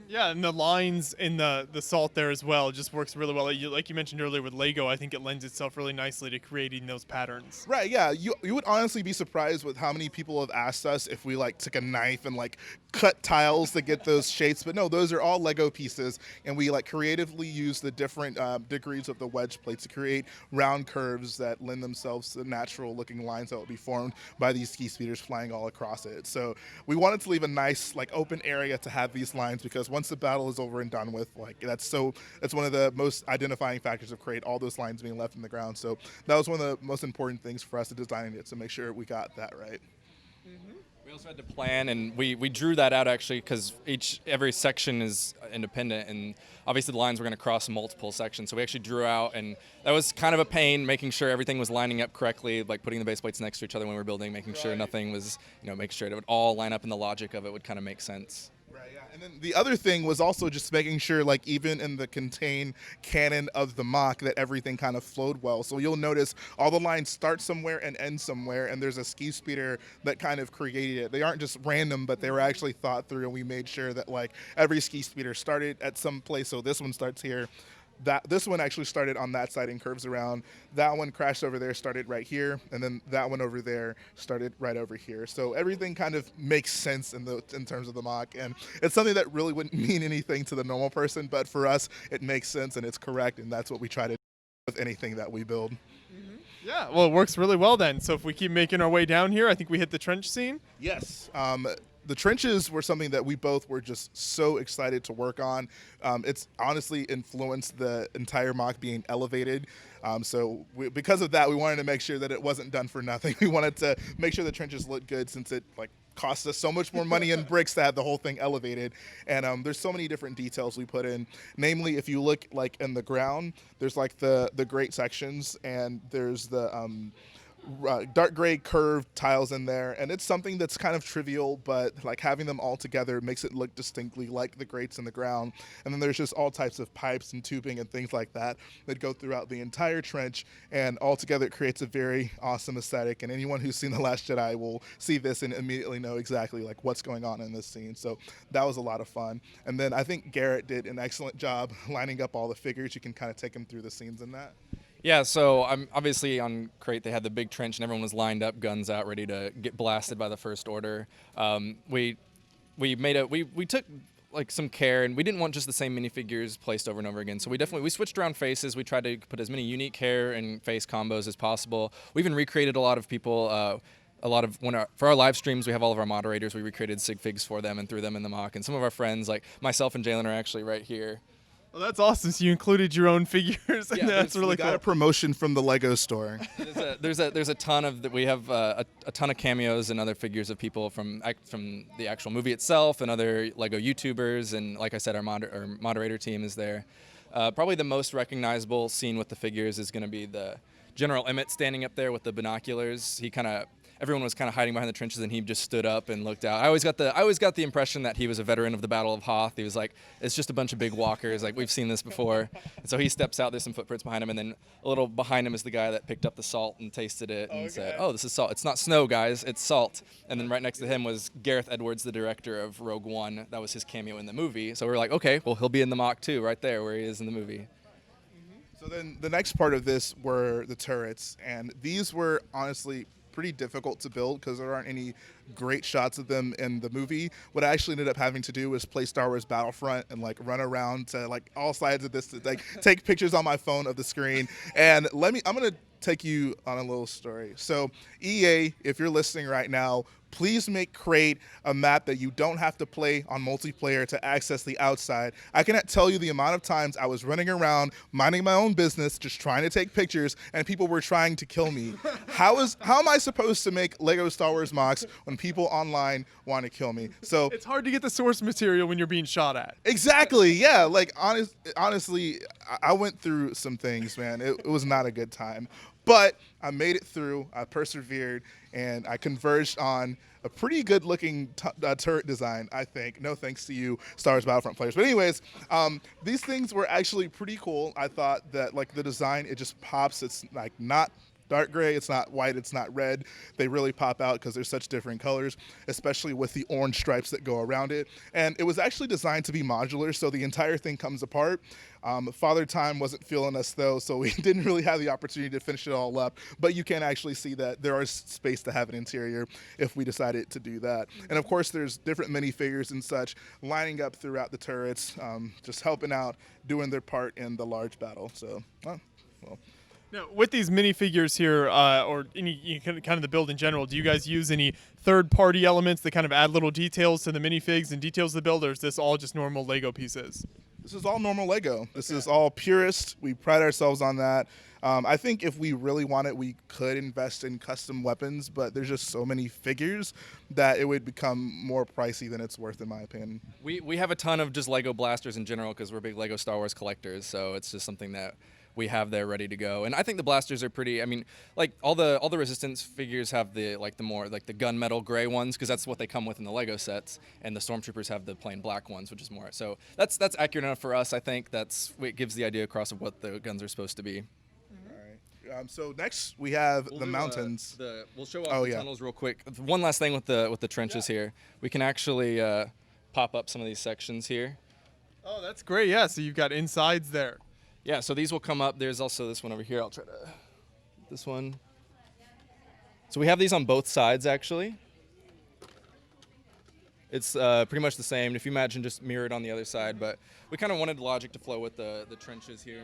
Yeah, and the lines in the salt there as well just works really well. Like you mentioned earlier with Lego, I think it lends itself really nicely to creating those patterns. Right, yeah. You would honestly be surprised with how many people have asked us if we like took a knife and like cut tiles to get those shapes. But no, those are all Lego pieces, and we like creatively use the different degrees of the wedge plates to create round curves that lend themselves to natural looking lines that will be formed by these ski speeders flying all across it. So we wanted to leave a nice like open area to have these lines, because once the battle is over and done with, like that's one of the most identifying factors of Crait, all those lines being left in the ground. So that was one of the most important things for us to designing it, to make sure we got that right. We also had to plan, and we drew that out actually because every section is independent, and obviously the lines were going to cross multiple sections. So we actually drew out, and that was kind of a pain, making sure everything was lining up correctly, like putting the base plates next to each other when we were building, making sure nothing was, making sure it would all line up and the logic of it would kind of make sense. Right. Yeah. And then the other thing was also just making sure, like, even in the contained canon of the mock, that everything kind of flowed well. So you'll notice all the lines start somewhere and end somewhere, and there's a ski speeder that kind of created it. They aren't just random, but they were actually thought through, and we made sure that, like, every ski speeder started at some place. So this one starts here. This one actually started on that side and curves around. That one crashed over there, started right here, and then that one over there started right over here. So everything kind of makes sense in terms of the mock, and it's something that really wouldn't mean anything to the normal person, but for us, it makes sense and it's correct, and that's what we try to do with anything that we build. Yeah, well, it works really well then. So if we keep making our way down here, I think we hit the trench scene. Yes. The trenches were something that we both were just so excited to work on. It's honestly influenced the entire mock being elevated. Because of that, we wanted to make sure that it wasn't done for nothing. We wanted to make sure the trenches looked good, since it cost us so much more money in bricks to have the whole thing elevated. And there's so many different details we put in. Namely, if you look like in the ground, there's like the grate sections, and there's the dark gray curved tiles in there, and it's something that's kind of trivial, but like having them all together makes it look distinctly like the grates in the ground. And then there's just all types of pipes and tubing and things like that go throughout the entire trench, and all together it creates a very awesome aesthetic. And anyone who's seen The Last Jedi will see this and immediately know exactly like what's going on in this scene. So that was a lot of fun. And then I think Garrett did an excellent job lining up all the figures. You can kind of take them through the scenes in that. Yeah, so I'm obviously on Crait. They had the big trench, and everyone was lined up, guns out, ready to get blasted by the First Order. We took like some care, and we didn't want just the same minifigures placed over and over again. So we switched around faces. We tried to put as many unique hair and face combos as possible. We even recreated a lot of people. For our live streams, we have all of our moderators. We recreated sig figs for them and threw them in the mock. And some of our friends, like myself and Jalen, are actually right here. Well, that's awesome. So you included your own figures, and Yeah, that's really We cool. got a promotion from the Lego store. There's a ton of we have a ton of cameos and other figures of people from the actual movie itself, and other Lego YouTubers, and like I said, our moderator team is there. Probably the most recognizable scene with the figures is going to be the General Emmett standing up there with the binoculars. Everyone was kind of hiding behind the trenches, and he just stood up and looked out. I always got the impression that he was a veteran of the Battle of Hoth. He was like, it's just a bunch of big walkers. Like, we've seen this before. And so he steps out. There's some footprints behind him, and then a little behind him is the guy that picked up the salt and tasted it and said, "Oh, this is salt. It's not snow, guys. It's salt." And then right next to him was Gareth Edwards, the director of Rogue One. That was his cameo in the movie. So we were like, okay, well, he'll be in the mock too, right there where he is in the movie. So then the next part of this were the turrets, and these were honestly pretty difficult to build because there aren't any great shots of them in the movie. What I actually ended up having to do was play Star Wars Battlefront and like run around to like all sides of this to like take pictures on my phone of the screen. And I'm gonna take you on a little story. So EA, if you're listening right now, please make Crait a map that you don't have to play on multiplayer to access the outside. I cannot tell you the amount of times I was running around, minding my own business, just trying to take pictures, and people were trying to kill me. How am I supposed to make Lego Star Wars mocks when people online want to kill me? So It's hard to get the source material when you're being shot at. exactly, yeah. Like honestly, I went through some things, man. It was not a good time. But I made it through, I persevered, and I converged on a pretty good-looking turret design, I think. No thanks to you, Star Wars Battlefront players. But anyways, these things were actually pretty cool. I thought that, like, the design, it just pops. It's, like, not dark gray, it's not white, it's not red. They really pop out because they're such different colors, especially with the orange stripes that go around it. And it was actually designed to be modular, so the entire thing comes apart. Father Time wasn't feeling us though, so we didn't really have the opportunity to finish it all up. But you can actually see that there is space to have an interior if we decided to do that. And of course, there's different minifigures and such lining up throughout the turrets, just helping out, doing their part in the large battle. So, well. Now, with these minifigures here, or any kind of the build in general, do you guys use any third-party elements that kind of add little details to the minifigs and details of the build, or is this all just normal Lego pieces? This is all normal Lego. This is all purist. We pride ourselves on that. I think if we really wanted, we could invest in custom weapons, but there's just so many figures that it would become more pricey than it's worth, in my opinion. We have a ton of just Lego blasters in general because we're big Lego Star Wars collectors, so it's just something that we have there ready to go. And I think the blasters are pretty. I mean, like all the resistance figures have the more like the gunmetal gray ones because that's what they come with in the Lego sets, and the stormtroopers have the plain black ones, which is more. So that's accurate enough for us. I think it gives the idea across of what the guns are supposed to be. All right. So next we have the mountains. We'll show off the tunnels real quick. One last thing with the trenches here, we can actually pop up some of these sections here. Oh, that's great. Yeah, so you've got insides there. Yeah, so these will come up. There's also this one over here. I'll try to this one. So we have these on both sides, actually. It's pretty much the same. If you imagine just mirrored on the other side, but we kind of wanted logic to flow with the trenches here.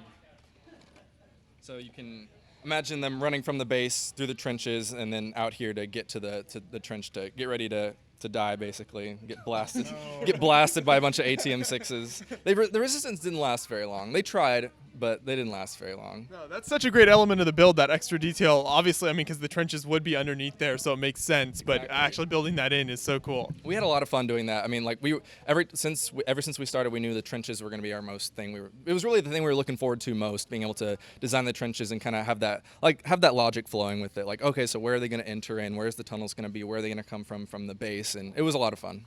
So you can imagine them running from the base through the trenches and then out here to get to the trench to get ready to die, basically, get blasted by a bunch of ATM-6s. The resistance didn't last very long. They tried, but they didn't last very long. No, that's such a great element of the build, that extra detail. Obviously, I mean, because the trenches would be underneath there, so it makes sense. But actually building that in is so cool. We had a lot of fun doing that. I mean, like ever since we started, we knew the trenches were going to be our most thing. It was really the thing we were looking forward to most, being able to design the trenches and kind of have that logic flowing with it. Like, okay, so where are they going to enter in? Where's the tunnels going to be? Where are they going to come from the base? And it was a lot of fun.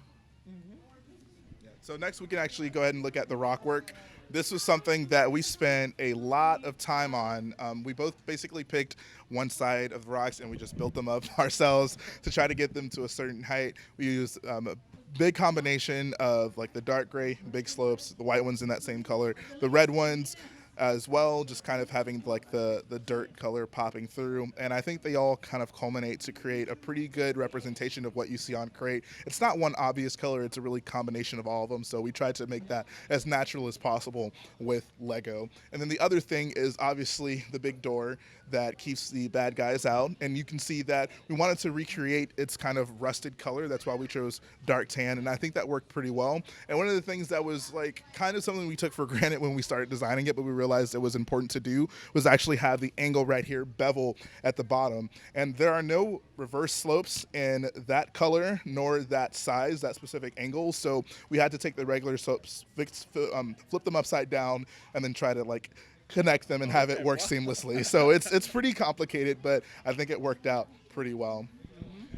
So next we can actually go ahead and look at the rock work. This was something that we spent a lot of time on. We both basically picked one side of the rocks and we just built them up ourselves to try to get them to a certain height. We used a big combination of like the dark gray, big slopes, the white ones in that same color, the red ones as well, just kind of having like the dirt color popping through. And I think they all kind of culminate to create a pretty good representation of what you see on Crait. It's not one obvious color, it's a really combination of all of them. So we tried to make that as natural as possible with Lego. And then the other thing is obviously the big door that keeps the bad guys out. And you can see that we wanted to recreate its kind of rusted color. That's why we chose dark tan. And I think that worked pretty well. And one of the things that was like kind of something we took for granted when we started designing it, but we realized it was important to do, was actually have the angle right here, bevel at the bottom. And there are no reverse slopes in that color, nor that size, that specific angle. So we had to take the regular slopes, flip them upside down, and then try to like connect them and have it work seamlessly. So it's pretty complicated, but I think it worked out pretty well.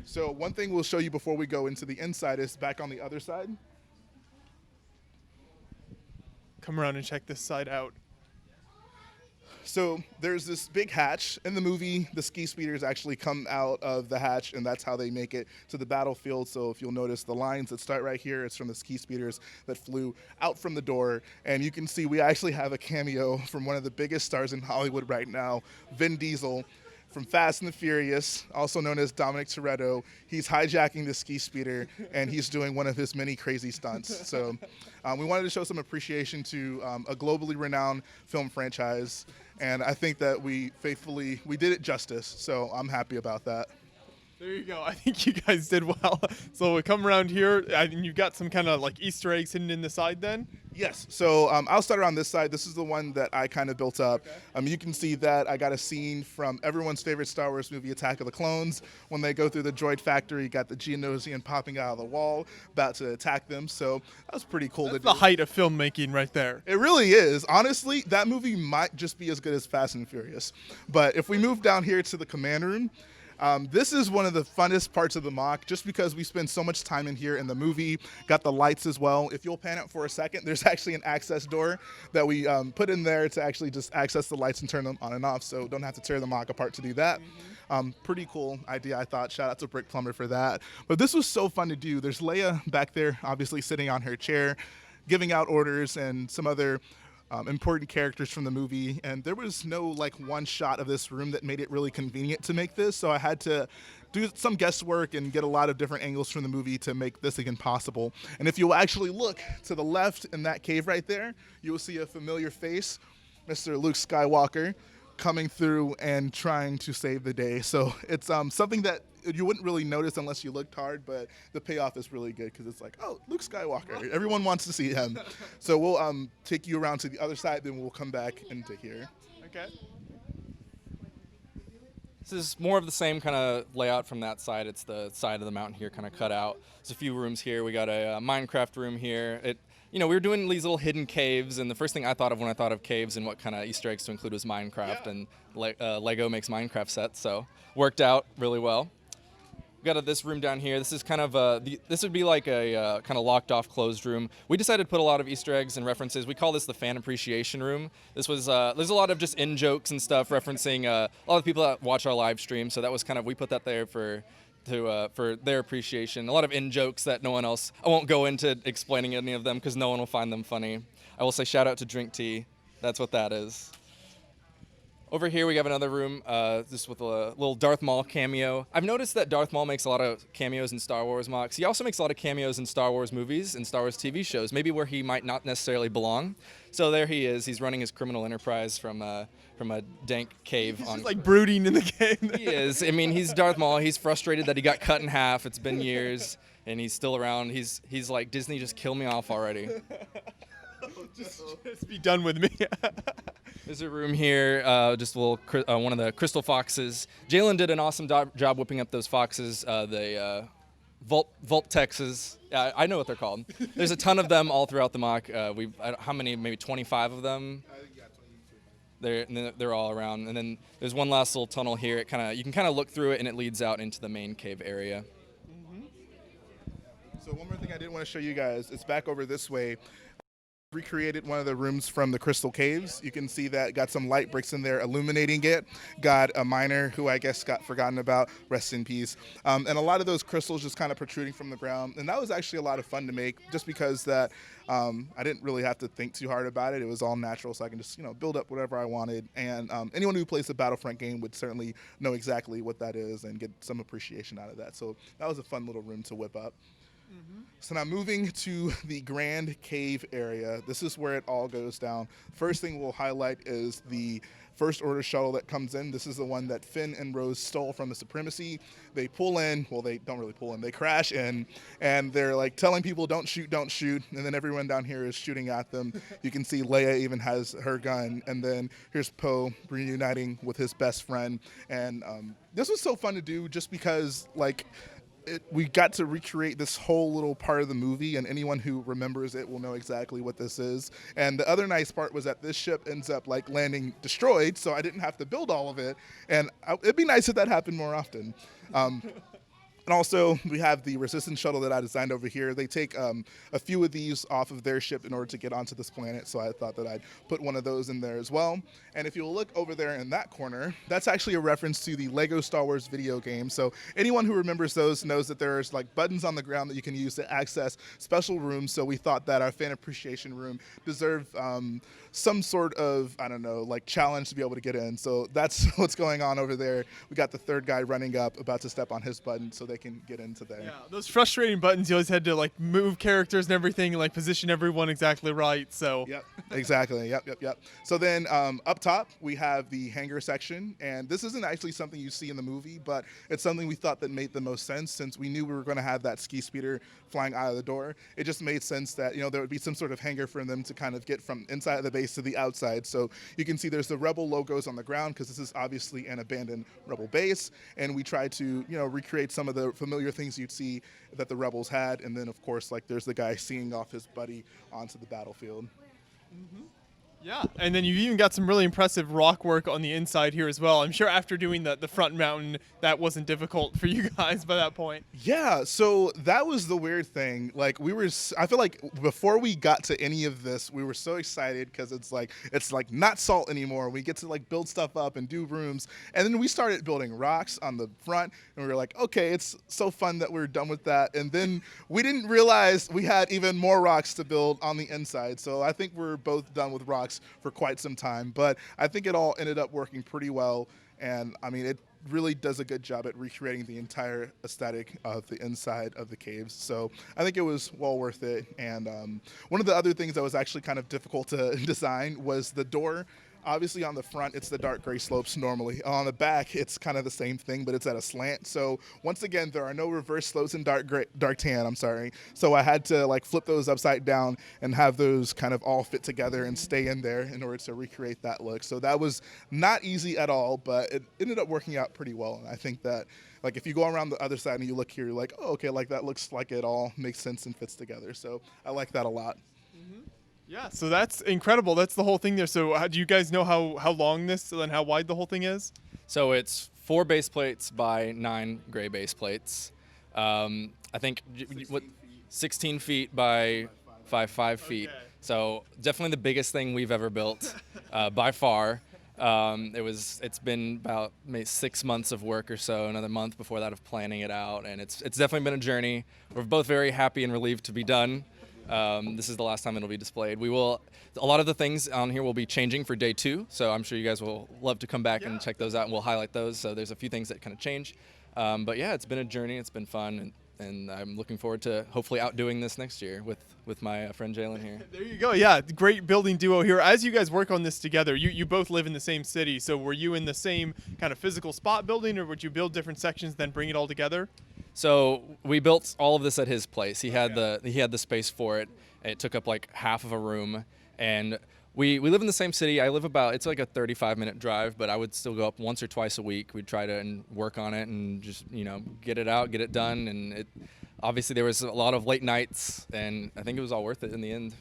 So one thing we'll show you before we go into the inside is back on the other side. Come around and check this side out. So there's this big hatch. In the movie, the ski speeders actually come out of the hatch, and that's how they make it to the battlefield. So if you'll notice the lines that start right here, it's from the ski speeders that flew out from the door. And you can see we actually have a cameo from one of the biggest stars in Hollywood right now, Vin Diesel, from Fast and the Furious, also known as Dominic Toretto. He's hijacking the ski speeder, and he's doing one of his many crazy stunts. So we wanted to show some appreciation to a globally renowned film franchise, and I think that we did it justice, so I'm happy about that. There you go. I think you guys did well. So we come around here, and you've got some kind of like Easter eggs hidden in the side then? Yes. So I'll start on this side. This is the one that I kind of built up. You can see that I got a scene from everyone's favorite Star Wars movie, Attack of the Clones. When they go through the droid factory, you got the Geonosian popping out of the wall, about to attack them. So that was pretty cool to do. The height of filmmaking right there. It really is. Honestly, that movie might just be as good as Fast and Furious. But if we move down here to the command room, this is one of the funnest parts of the mock, just because we spend so much time in here in the movie. Got the lights as well. If you'll pan it for a second, there's actually an access door that we put in there to actually just access the lights and turn them on and off, so don't have to tear the mock apart to do that. Pretty cool idea, I thought. Shout out to Brick Plumber for that. But this was so fun to do. There's Leia back there, obviously sitting on her chair, giving out orders, and some other important characters from the movie, and there was no like one shot of this room that made it really convenient to make this, so I had to do some guesswork and get a lot of different angles from the movie to make this again possible. And if you'll actually look to the left in that cave right there, you will see a familiar face, Mr. Luke Skywalker, coming through and trying to save the day. So it's something that you wouldn't really notice unless you looked hard, but the payoff is really good because it's like, oh, Luke Skywalker. Everyone wants to see him. So we'll take you around to the other side, then we'll come back into here. Okay. This is more of the same kind of layout from that side. It's the side of the mountain here kind of cut out. There's a few rooms here. We got a Minecraft room here. We were doing these little hidden caves, and the first thing I thought of when I thought of caves and what kind of Easter eggs to include was Minecraft, and Lego makes Minecraft sets, so worked out really well. We got this room down here. This is kind of this would be like a kind of locked off closed room. We decided to put a lot of Easter eggs and references. We call this the fan appreciation room. This was there's a lot of just in jokes and stuff referencing a lot of people that watch our live stream. So that was kind of, we put that there for their appreciation. A lot of in jokes that no one else. I won't go into explaining any of them because no one will find them funny. I will say shout out to Drink Tea. That's what that is. Over here we have another room, just with a little Darth Maul cameo. I've noticed that Darth Maul makes a lot of cameos in Star Wars mocks. He also makes a lot of cameos in Star Wars movies and Star Wars TV shows, maybe where he might not necessarily belong. So there he is. He's running his criminal enterprise from a dank cave. He's just like brooding in the cave. He is. I mean, he's Darth Maul. He's frustrated that he got cut in half. It's been years, and he's still around. He's like, Disney, just kill me off already. Just be done with me. There's a room here, just a little one of the crystal foxes. Jalen did an awesome job whipping up those foxes, the Voltexes. I know what they're called. There's a ton of them all throughout the mock. How many? Maybe 25 of them. They're all around. And then there's one last little tunnel here. You can kind of look through it, and it leads out into the main cave area. So one more thing I did want to show you guys. It's back over this way. Recreated one of the rooms from the Crystal Caves. You can see that got some light bricks in there illuminating it. Got a miner who I guess got forgotten about, rest in peace. And a lot of those crystals just kind of protruding from the ground. And that was actually a lot of fun to make, just because that I didn't really have to think too hard about it. It was all natural, so I can just build up whatever I wanted. And anyone who plays the Battlefront game would certainly know exactly what that is and get some appreciation out of that. So that was a fun little room to whip up. So now moving to the Grand Cave area, this is where it all goes down. First thing we'll highlight is the First Order shuttle that comes in. This is the one that Finn and Rose stole from the Supremacy. They pull in, well, they don't really pull in, they crash in, and they're like telling people don't shoot, and then everyone down here is shooting at them. You can see Leia even has her gun, and then here's Poe reuniting with his best friend. And this was so fun to do just because, like, we got to recreate this whole little part of the movie, and anyone who remembers it will know exactly what this is. And the other nice part was that this ship ends up like landing destroyed, so I didn't have to build all of it. And it'd be nice if that happened more often. And also, we have the Resistance shuttle that I designed over here. They take a few of these off of their ship in order to get onto this planet, so I thought that I'd put one of those in there as well. And if you'll look over there in that corner, that's actually a reference to the Lego Star Wars video game. So anyone who remembers those knows that there's like buttons on the ground that you can use to access special rooms. So we thought that our fan appreciation room deserved some sort of, I don't know, like challenge to be able to get in. So that's what's going on over there. We got the third guy running up, about to step on his button so they can get into there. Yeah, those frustrating buttons, you always had to like move characters and everything and like position everyone exactly right. So yep, exactly. Yep. So then up top we have the hangar section, and this isn't actually something you see in the movie, but it's something we thought that made the most sense since we knew we were going to have that ski speeder flying out of the door. It just made sense that there would be some sort of hangar for them to kind of get from inside of the base to the outside. So you can see there's the Rebel logos on the ground because this is obviously an abandoned Rebel base, and we tried to recreate some of the familiar things you'd see that the Rebels had. And then of course, like, there's the guy seeing off his buddy onto the battlefield. yeah, and then you even got some really impressive rock work on the inside here as well. I'm sure after doing the front mountain, that wasn't difficult for you guys by that point. Yeah, so that was the weird thing. Like, I feel like before we got to any of this, we were so excited because it's like not salt anymore. We get to like build stuff up and do rooms. And then we started building rocks on the front, and we were like, okay, it's so fun that we're done with that. And then we didn't realize we had even more rocks to build on the inside. So I think we're both done with rocks for quite some time, but I think it all ended up working pretty well. And I mean, it really does a good job at recreating the entire aesthetic of the inside of the caves. So I think it was well worth it. And one of the other things that was actually kind of difficult to design was the door. Obviously on the front, it's the dark gray slopes normally. On the back, it's kind of the same thing, but it's at a slant. So once again, there are no reverse slopes in dark tan, I'm sorry. So I had to like flip those upside down and have those kind of all fit together and stay in there in order to recreate that look. So that was not easy at all, but it ended up working out pretty well. And I think that like if you go around the other side and you look here, you're like, oh, okay, like that looks like it all makes sense and fits together. So I like that a lot. Yeah, so that's incredible. That's the whole thing there. So do you guys know how long this and how wide the whole thing is? So it's 4 base plates by 9 gray base plates. I think 16 feet by 5 feet. Okay. So definitely the biggest thing we've ever built by far. It's been about maybe 6 months of work or so, another month before that of planning it out, and it's definitely been a journey. We're both very happy and relieved to be done. This is the last time it'll be displayed. A lot of the things on here will be changing for day 2, so I'm sure you guys will love to come back and check those out, and we'll highlight those. So there's a few things that kind of change. But yeah, it's been a journey. It's been fun, and I'm looking forward to hopefully outdoing this next year with my friend Jalen here. There you go. Yeah, great building duo here. As you guys work on this together, you both live in the same city. So were you in the same kind of physical spot building, or would you build different sections then bring it all together? So we built all of this at his place. He had the space for it. It took up like half of a room, and we live in the same city. I live it's like a 35-minute drive, but I would still go up once or twice a week. We'd try to work on it and just get it out, get it done. And obviously there was a lot of late nights, and I think it was all worth it in the end.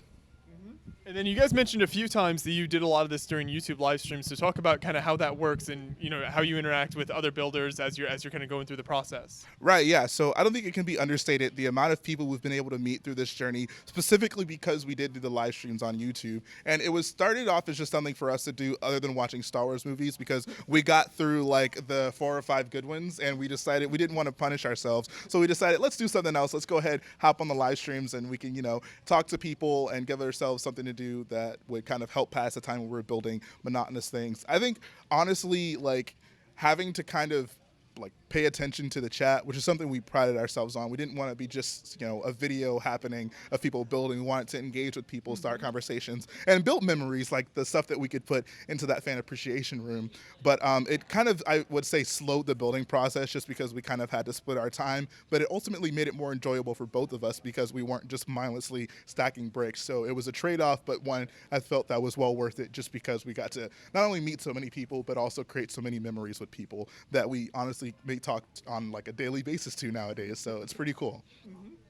And then you guys mentioned a few times that you did a lot of this during YouTube live streams. So talk about kind of how that works and how you interact with other builders as you're kind of going through the process. Right, yeah. So I don't think it can be understated the amount of people we've been able to meet through this journey, specifically because we did do the live streams on YouTube. And it was started off as just something for us to do other than watching Star Wars movies, because we got through like the 4 or 5 good ones, and we decided we didn't want to punish ourselves. So we decided, let's do something else. Let's go ahead, hop on the live streams, and we can, talk to people and give ourselves something to do that would kind of help pass the time when we're building monotonous things. I think honestly, like having to kind of like pay attention to the chat, which is something we prided ourselves on. We didn't want to be just, a video happening of people building. We wanted to engage with people, start conversations, and build memories, like the stuff that we could put into that fan appreciation room. But it kind of, I would say, slowed the building process just because we kind of had to split our time. But it ultimately made it more enjoyable for both of us because we weren't just mindlessly stacking bricks. So it was a trade-off, but one I felt that was well worth it just because we got to not only meet so many people, but also create so many memories with people that we honestly may talk on like a daily basis to nowadays. So it's pretty cool.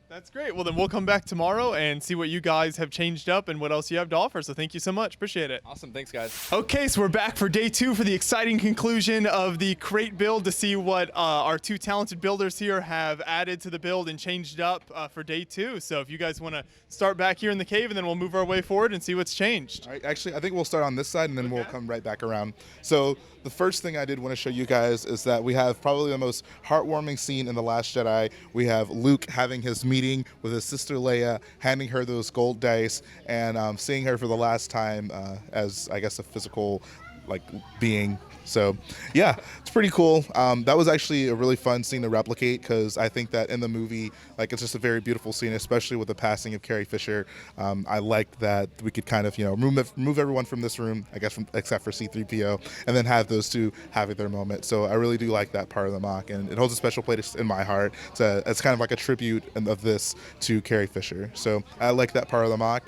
That's great. Well, then we'll come back tomorrow and see what you guys have changed up and what else you have to offer. So thank you so much. Appreciate it. Awesome. Thanks, guys. Okay, so we're back for day 2 for the exciting conclusion of the Crait build to see what our 2 talented builders here have added to the build and changed up for day 2. So if you guys want to start back here in the cave, and then we'll move our way forward and see what's changed. All right, actually, I think we'll start on this side and then we'll come right back around. So the first thing I did want to show you guys is that we have probably the most heartwarming scene in The Last Jedi. We have Luke having his meeting with his sister Leia, handing her those gold dice, and seeing her for the last time as, I guess, a physical being. So yeah, it's pretty cool. That was actually a really fun scene to replicate because I think that in the movie, it's just a very beautiful scene, especially with the passing of Carrie Fisher. I liked that we could kind of, remove everyone from this room, I guess, except for C-3PO, and then have those 2 having their moment. So I really do like that part of the mock, and it holds a special place in my heart. It's kind of like a tribute of this to Carrie Fisher. So I like that part of the mock.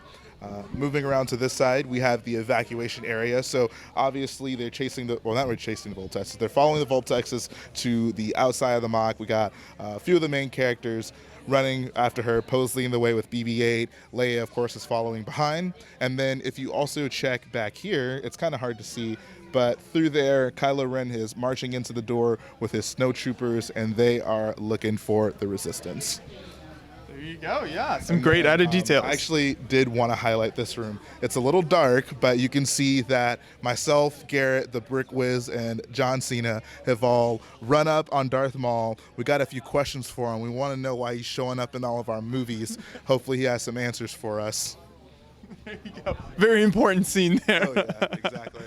Moving around to this side, we have the evacuation area. So obviously they're chasing not really chasing the Voltexes. They're following the Voltexes to the outside of the mock. We got a few of the main characters running after her, Poe's leading the way with BB-8. Leia, of course, is following behind. And then if you also check back here, it's kind of hard to see, but through there, Kylo Ren is marching into the door with his snowtroopers, and they are looking for the Resistance. There you go. Yeah, some great added details. I actually did want to highlight this room. It's a little dark, but you can see that myself, Garrett, TheBrickWiz, and John Cena have all run up on Darth Maul. We got a few questions for him. We want to know why he's showing up in all of our movies. Hopefully he has some answers for us. There you go. Very important scene there. Oh, yeah, exactly.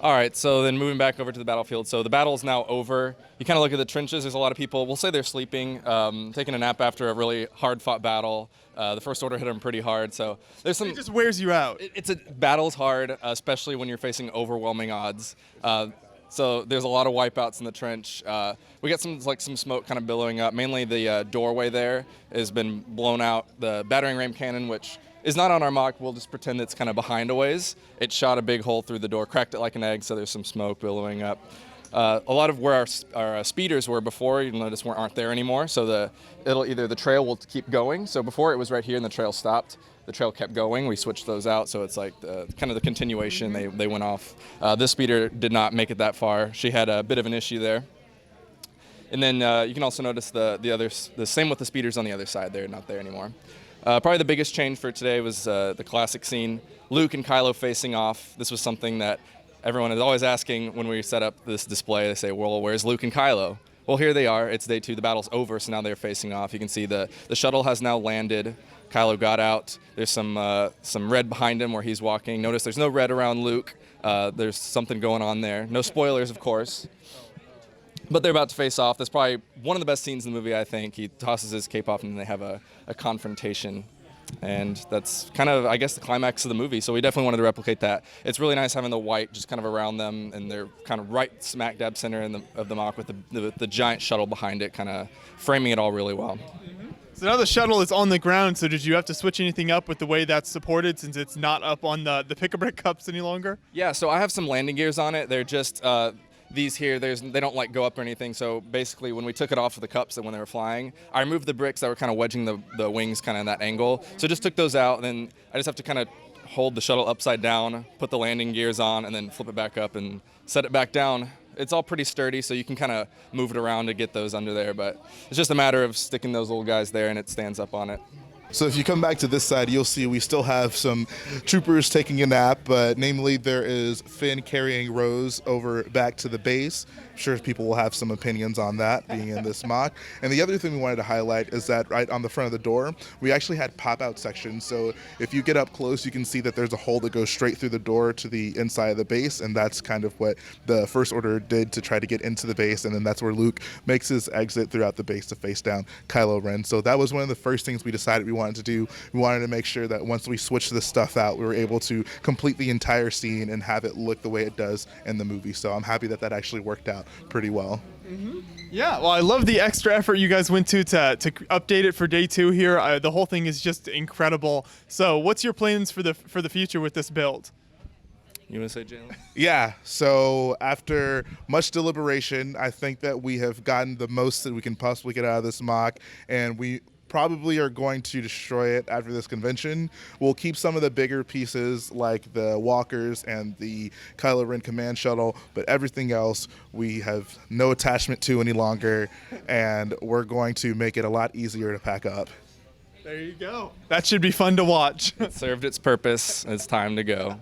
All right, so then moving back over to the battlefield. So the battle is now over. You kind of look at the trenches. There's a lot of people, we'll say they're sleeping, taking a nap after a really hard-fought battle. The First Order hit them pretty hard, so there's some... It just wears you out. Battle's hard, especially when you're facing overwhelming odds. So there's a lot of wipeouts in the trench. We got some smoke kind of billowing up. Mainly the doorway there has been blown out. The battering ram cannon, which is not on our mock, we'll just pretend it's kind of behind a ways. It shot a big hole through the door, cracked it like an egg, so there's some smoke billowing up. A lot of where our speeders were before, you'll notice aren't there anymore. So the trail will keep going. So before it was right here and the trail stopped. The trail kept going. We switched those out, so it's like kind of the continuation. They went off. This speeder did not make it that far. She had a bit of an issue there. And then you can also notice the same with the speeders on the other side. They're not there anymore. Probably the biggest change for today was the classic scene, Luke and Kylo facing off. This was something that everyone is always asking when we set up this display. They say, well, where's Luke and Kylo? Well, here they are. It's day 2. The battle's over, so now they're facing off. You can see the shuttle has now landed. Kylo got out. There's some red behind him where he's walking. Notice there's no red around Luke. There's something going on there. No spoilers, of course. But they're about to face off. That's probably one of the best scenes in the movie, I think. He tosses his cape off and then they have a confrontation. And that's kind of, I guess, the climax of the movie. So we definitely wanted to replicate that. It's really nice having the white just kind of around them, and they're kind of right smack dab center of the mock with the giant shuttle behind it, kind of framing it all really well. So now the shuttle is on the ground, so did you have to switch anything up with the way that's supported since it's not up on the pick-a-brick cups any longer? Yeah, so I have some landing gears on it. They're just... these here, they don't like go up or anything. So basically, when we took it off of the cups and when they were flying, I removed the bricks that were kind of wedging the wings kind of in that angle. So just took those out, and then I just have to kind of hold the shuttle upside down, put the landing gears on, and then flip it back up and set it back down. It's all pretty sturdy, so you can kind of move it around to get those under there. But it's just a matter of sticking those little guys there, and it stands up on it. So if you come back to this side, you'll see we still have some troopers taking a nap, but namely there is Finn carrying Rose over back to the base. I'm sure people will have some opinions on that being in this mock. And the other thing we wanted to highlight is that right on the front of the door, we actually had pop-out sections. So if you get up close, you can see that there's a hole that goes straight through the door to the inside of the base, and that's kind of what the First Order did to try to get into the base, and then that's where Luke makes his exit throughout the base to face down Kylo Ren. So that was one of the first things we decided we wanted to do. We wanted to make sure that once we switched this stuff out, we were able to complete the entire scene and have it look the way it does in the movie. So I'm happy that actually worked out pretty well. Yeah, well, I love the extra effort you guys went to update it for day 2 here. The whole thing is just incredible. So what's your plans for the future with this build? You want to say, Jalen? Yeah, so after much deliberation, I think that we have gotten the most that we can possibly get out of this mock, and we probably are going to destroy it after this convention. We'll keep some of the bigger pieces like the walkers and the Kylo Ren command shuttle, but everything else we have no attachment to any longer, and we're going to make it a lot easier to pack up. There you go. That should be fun to watch. It served its purpose. It's time to go.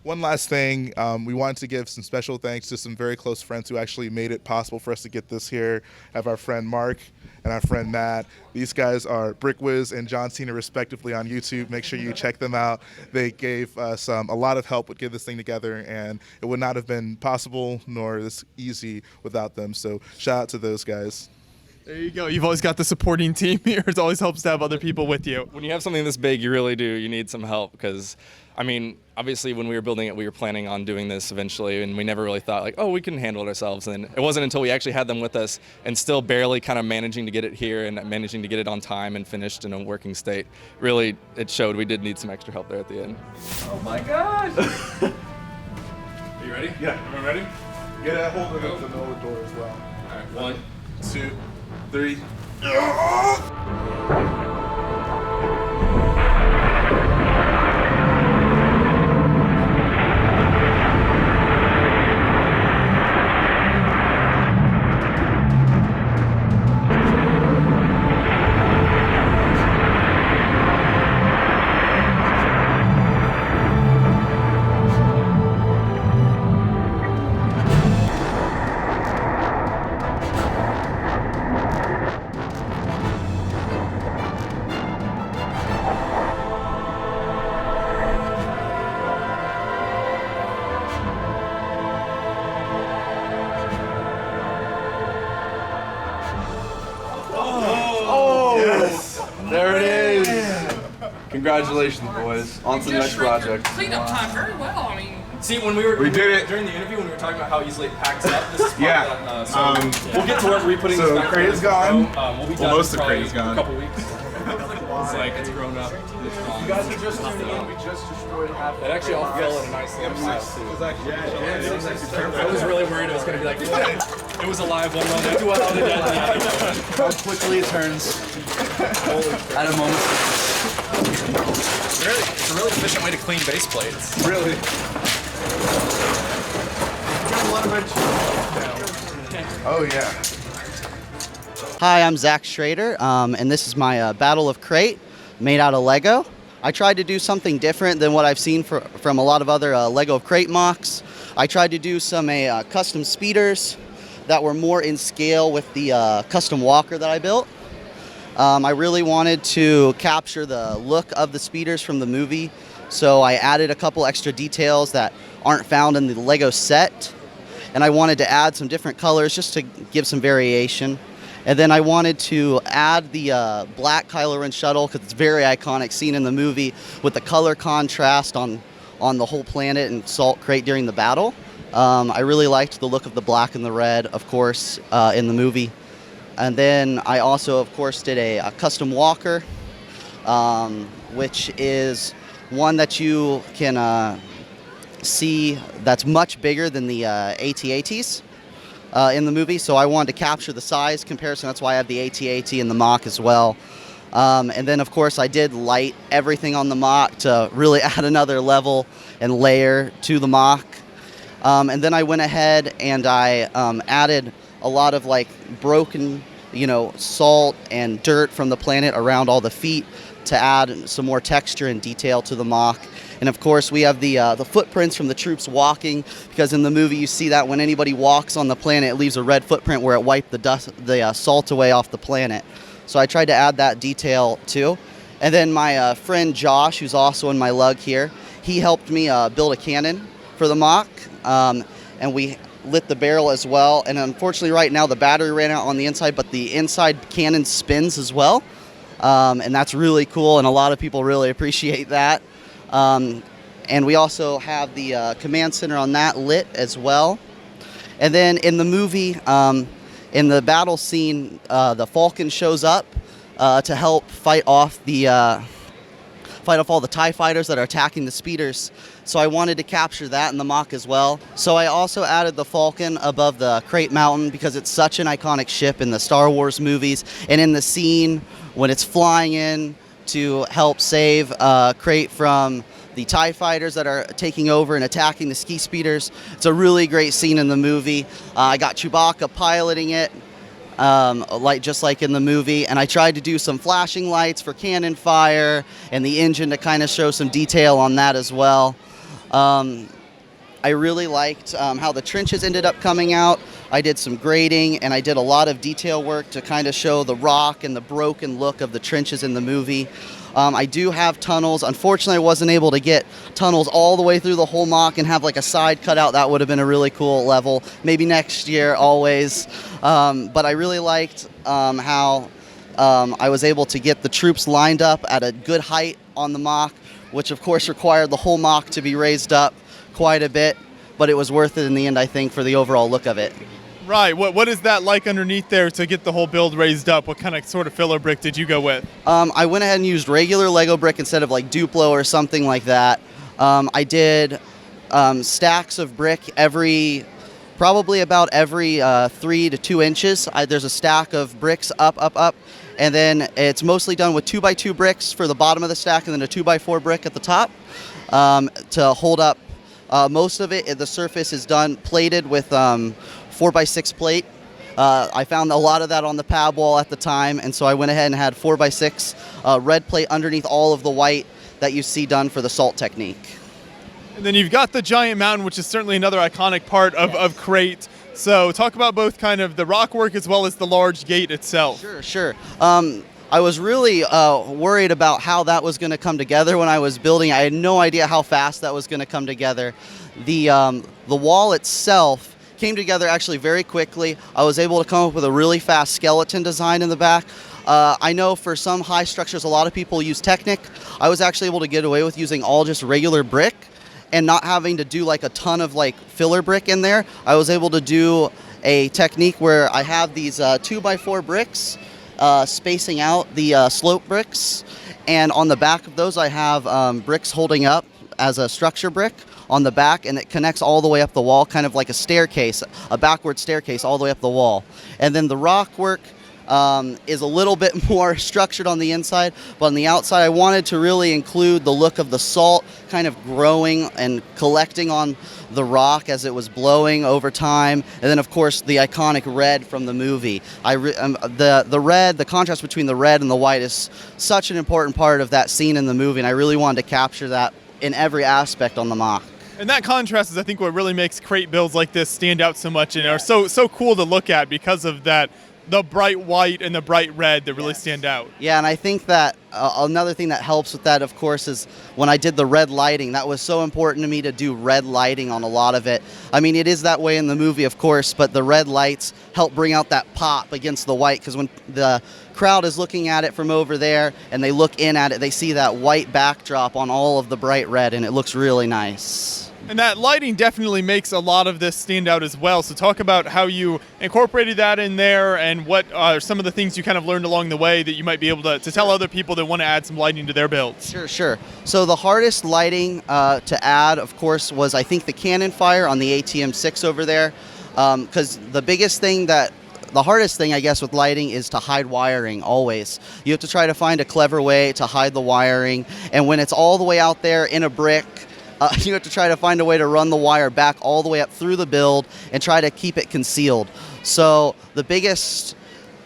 One last thing, we wanted to give some special thanks to some very close friends who actually made it possible for us to get this here. I have our friend Mark and our friend Matt. These guys are TheBrickWiz and John Cena respectively on YouTube. Make sure you check them out. They gave us a lot of help with getting this thing together, and it would not have been possible nor this easy without them. So shout out to those guys. There you go. You've always got the supporting team here. It always helps to have other people with you. When you have something this big, you really do. You need some help because, I mean, obviously when we were building it, we were planning on doing this eventually, and we never really thought like, oh, we can handle it ourselves. And it wasn't until we actually had them with us and still barely kind of managing to get it here and managing to get it on time and finished in a working state. Really, it showed we did need some extra help there at the end. Oh my gosh. Are you ready? Yeah. Everyone ready? Get a hold of the middle of the door as well. All right, 1, 2, 3. Congratulations, boys. On to the next project. Cleanup time very well. I mean, See, We did it. during the interview when we were talking about how easily it packs up. This is part Yeah. of that, so we'll get to work re-putting So this back. Crait is gone. We'll be Well, done most of probably Crait is gone. in a couple weeks. It's like it's grown up. It's gone. You guys are just we just destroyed half. It actually all fell in a nice little mess too. I was really worried it was going to be like, it was alive one moment, well, dead the other. How quickly it turns at a moment. It's a really efficient way to clean base plates. Really. Oh yeah. Hi, I'm Schrader, and this is my Battle of Crait, made out of Lego. I tried to do something different than what I've seen from a lot of other Lego of Crait mocks. I tried to do some custom speeders that were more in scale with the custom walker that I built. I really wanted to capture the look of the speeders from the movie, so I added a couple extra details that aren't found in the Lego set, and I wanted to add some different colors just to give some variation. And then I wanted to add the black Kylo Ren shuttle because it's very iconic, seen in the movie with the color contrast on the whole planet and Salt Crait during the battle. I really liked the look of the black and the red, of course, in the movie. And then I also, of course, did a custom walker, which is one that you can see that's much bigger than the AT-ATs. In the movie, so I wanted to capture the size comparison. That's why I have the AT-AT in the mock as well. And then, of course, I did light everything on the mock to really add another level and layer to the mock. And then I went ahead and I added a lot of like broken, salt and dirt from the planet around all the feet to add some more texture and detail to the mock. And of course, we have the footprints from the troops walking, because in the movie you see that when anybody walks on the planet, it leaves a red footprint where it wiped the salt away off the planet. So I tried to add that detail too. And then my friend Josh, who's also in my lug here, he helped me build a cannon for the mock, and we lit the barrel as well. And unfortunately, right now the battery ran out on the inside, but the inside cannon spins as well, and that's really cool. And a lot of people really appreciate that. And we also have the command center on that lit as well. And then in the movie, in the battle scene, the Falcon shows up to help fight off all the TIE fighters that are attacking the speeders. So I wanted to capture that in the mock as well. So I also added the Falcon above the Crait Mountain because it's such an iconic ship in the Star Wars movies, and in the scene when it's flying in to help save Crait from the TIE fighters that are taking over and attacking the ski speeders. It's a really great scene in the movie. I got Chewbacca piloting it, just like in the movie, and I tried to do some flashing lights for cannon fire and the engine to kind of show some detail on that as well. I really liked how the trenches ended up coming out. I did some grading, and I did a lot of detail work to kind of show the rock and the broken look of the trenches in the movie. I do have tunnels. Unfortunately, I wasn't able to get tunnels all the way through the whole mock and have like a side cutout. That would have been a really cool level. Maybe next year, always. But I really liked how I was able to get the troops lined up at a good height on the mock, which of course required the whole mock to be raised up quite a bit. But it was worth it in the end, I think, for the overall look of it. Right. What is that like underneath there to get the whole build raised up? What kind of sort of filler brick did you go with? I went ahead and used regular Lego brick instead of like Duplo or something like that. I did stacks of brick probably about every 3 to 2 inches. There's a stack of bricks up, and then it's mostly done with 2x2 bricks for the bottom of the stack, and then a 2x4 brick at the top to hold up. Most of it, the surface is done plated with 4x6 plate. I found a lot of that on the pab wall at the time, and so I went ahead and had 4x6 red plate underneath all of the white that you see done for the salt technique. And then you've got the giant mountain, which is certainly another iconic part of Crait. So talk about both kind of the rock work as well as the large gate itself. Sure. I was really worried about how that was going to come together when I was building. I had no idea how fast that was going to come together. The wall itself came together actually very quickly. I was able to come up with a really fast skeleton design in the back. I know for some high structures, a lot of people use Technic. I was actually able to get away with using all just regular brick and not having to do like a ton of like filler brick in there. I was able to do a technique where I have these 2x4 bricks spacing out the slope bricks, and on the back of those I have bricks holding up as a structure brick on the back, and it connects all the way up the wall, kind of like a staircase, a backward staircase all the way up the wall. And then the rock work is a little bit more structured on the inside, but on the outside I wanted to really include the look of the salt kind of growing and collecting on the rock as it was blowing over time, and then of course the iconic red from the movie. The red, the contrast between the red and the white is such an important part of that scene in the movie, and I really wanted to capture that in every aspect on the mock. And that contrast is, I think, what really makes Crait builds like this stand out so much and are so cool to look at because of that. The bright white and the bright red that really stand out. Yeah, and I think that another thing that helps with that, of course, is when I did the red lighting. That was so important to me to do red lighting on a lot of it. I mean, it is that way in the movie, of course, but the red lights help bring out that pop against the white, because when the crowd is looking at it from over there and they look in at it, they see that white backdrop on all of the bright red, and it looks really nice. And that lighting definitely makes a lot of this stand out as well. So talk about how you incorporated that in there and what are some of the things you kind of learned along the way that you might be able to tell other people that want to add some lighting to their builds. Sure. So the hardest lighting to add, of course, was I think the cannon fire on the ATM-6 over there. Because the hardest thing, I guess, with lighting is to hide wiring always. You have to try to find a clever way to hide the wiring. And when it's all the way out there in a brick, you have to try to find a way to run the wire back all the way up through the build and try to keep it concealed. So the biggest,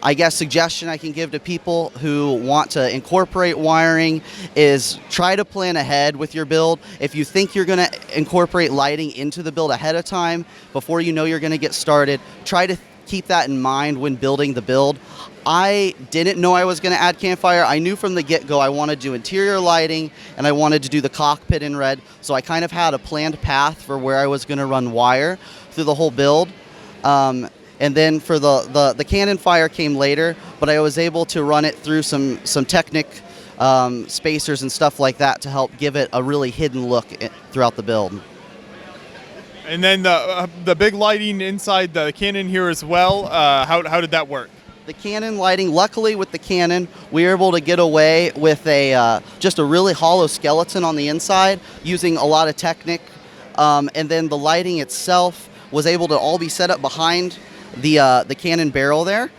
I guess, suggestion I can give to people who want to incorporate wiring is try to plan ahead with your build. If you think you're going to incorporate lighting into the build ahead of time, before you know you're going to get started, try to keep that in mind when building the build. I didn't know I was going to add campfire. I knew from the get-go I wanted to do interior lighting and I wanted to do the cockpit in red, so I kind of had a planned path for where I was going to run wire through the whole build. And then for the cannon fire came later, but I was able to run it through some Technic spacers and stuff like that to help give it a really hidden look throughout the build. And then the big lighting inside the cannon here as well, how did that work? The cannon lighting, luckily with the cannon, we were able to get away with just a really hollow skeleton on the inside using a lot of Technic. And then the lighting itself was able to all be set up behind the cannon barrel there.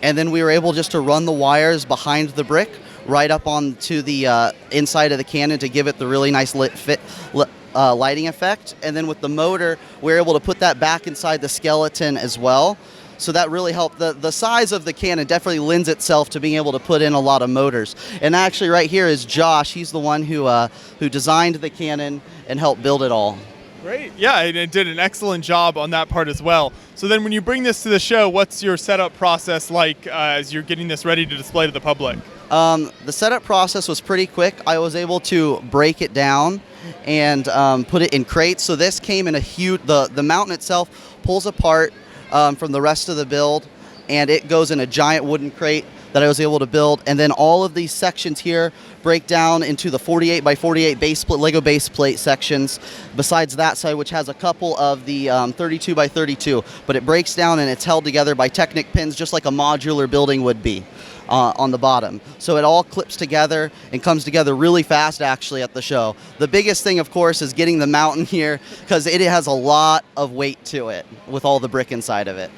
And then we were able just to run the wires behind the brick right up onto the inside of the cannon to give it the really nice lighting effect. And then with the motor, we were able to put that back inside the skeleton as well. So that really helped. The size of the cannon definitely lends itself to being able to put in a lot of motors. And actually right here is Josh. He's the one who designed the cannon and helped build it all. Great. Yeah, and it did an excellent job on that part as well. So then when you bring this to the show, what's your setup process like as you're getting this ready to display to the public? The setup process was pretty quick. I was able to break it down and put it in crates. So this came in a huge, the mountain itself pulls apart from the rest of the build, and it goes in a giant wooden crate that I was able to build. And then all of these sections here break down into the 48 by 48 base plate, Lego base plate sections, besides that side, which has a couple of the 32 by 32. But it breaks down and it's held together by Technic pins, just like a modular building would be on the bottom. So it all clips together and comes together really fast, actually, at the show. The biggest thing, of course, is getting the mountain here, because it has a lot of weight to it with all the brick inside of it.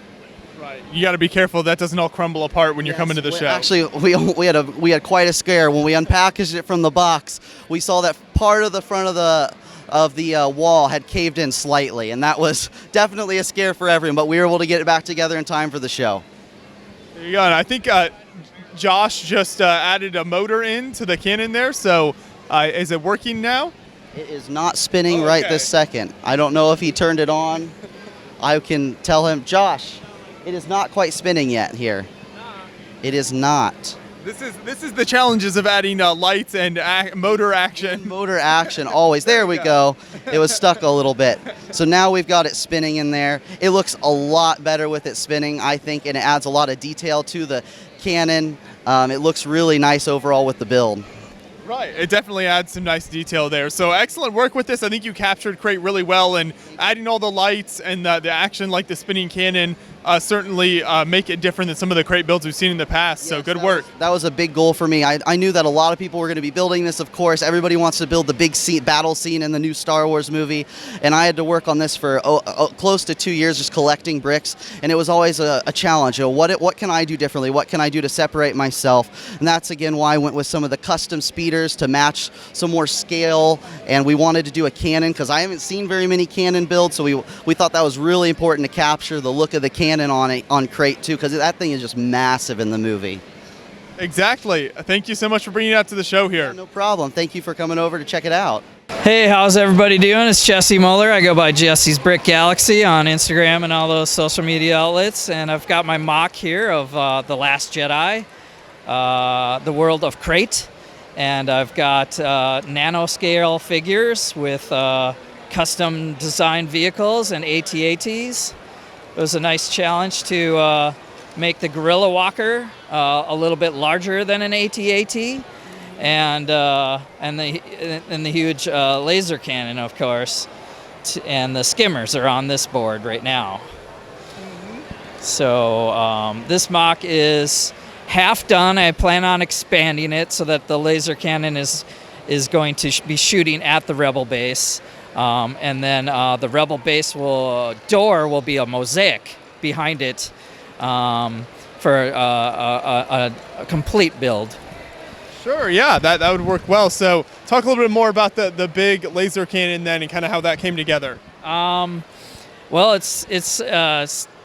Right. You got to be careful that doesn't all crumble apart when you're coming to the show. Actually, we had quite a scare when we unpackaged it from the box. We saw that part of the front of the wall had caved in slightly, and that was definitely a scare for everyone. But we were able to get it back together in time for the show. There you go. And I think Josh just added a motor into the cannon there. So is it working now? It is not spinning right this second. I don't know if he turned it on. I can tell him, Josh, it is not quite spinning yet here. It is not. This is the challenges of adding lights and motor action. Motor action, always. There we go. It was stuck a little bit. So now we've got it spinning in there. It looks a lot better with it spinning, I think, and it adds a lot of detail to the cannon it looks really nice overall with the build. Right, it definitely adds some nice detail there. So excellent work with this. I think you captured Crait really well, and adding all the lights and the action like the spinning cannon certainly make it different than some of the Crait builds we've seen in the past. So good work. That was a big goal for me. I knew that a lot of people were going to be building this, of course. Everybody wants to build the big battle scene in the new Star Wars movie, and I had to work on this for close to 2 years just collecting bricks, and it was always a challenge. What can I do differently? What can I do to separate myself? And that's, again, why I went with some of the custom speeders to match some more scale, and we wanted to do a cannon because I haven't seen very many cannon builds, so we thought that was really important to capture the look of the cannon on Crait too, because that thing is just massive in the movie. Exactly. Thank you so much for bringing it out to the show here. Yeah, no problem. Thank you for coming over to check it out. Hey, how's everybody doing? It's Jesse Mohler. I go by Jesse's Brick Galaxy on Instagram and all those social media outlets, and I've got my mock here of The Last Jedi, the world of Crait, and I've got nanoscale figures with custom designed vehicles and AT-ATs. It was a nice challenge to make the Gorilla Walker a little bit larger than an AT-AT, and the huge laser cannon, of course, and the skimmers are on this board right now. So this mock is half done. I plan on expanding it so that the laser cannon is going to be shooting at the Rebel base. And then the Rebel base door will be a mosaic behind it for a complete build. Sure, yeah, that would work well. So talk a little bit more about the big laser cannon then and kind of how that came together. Well, it's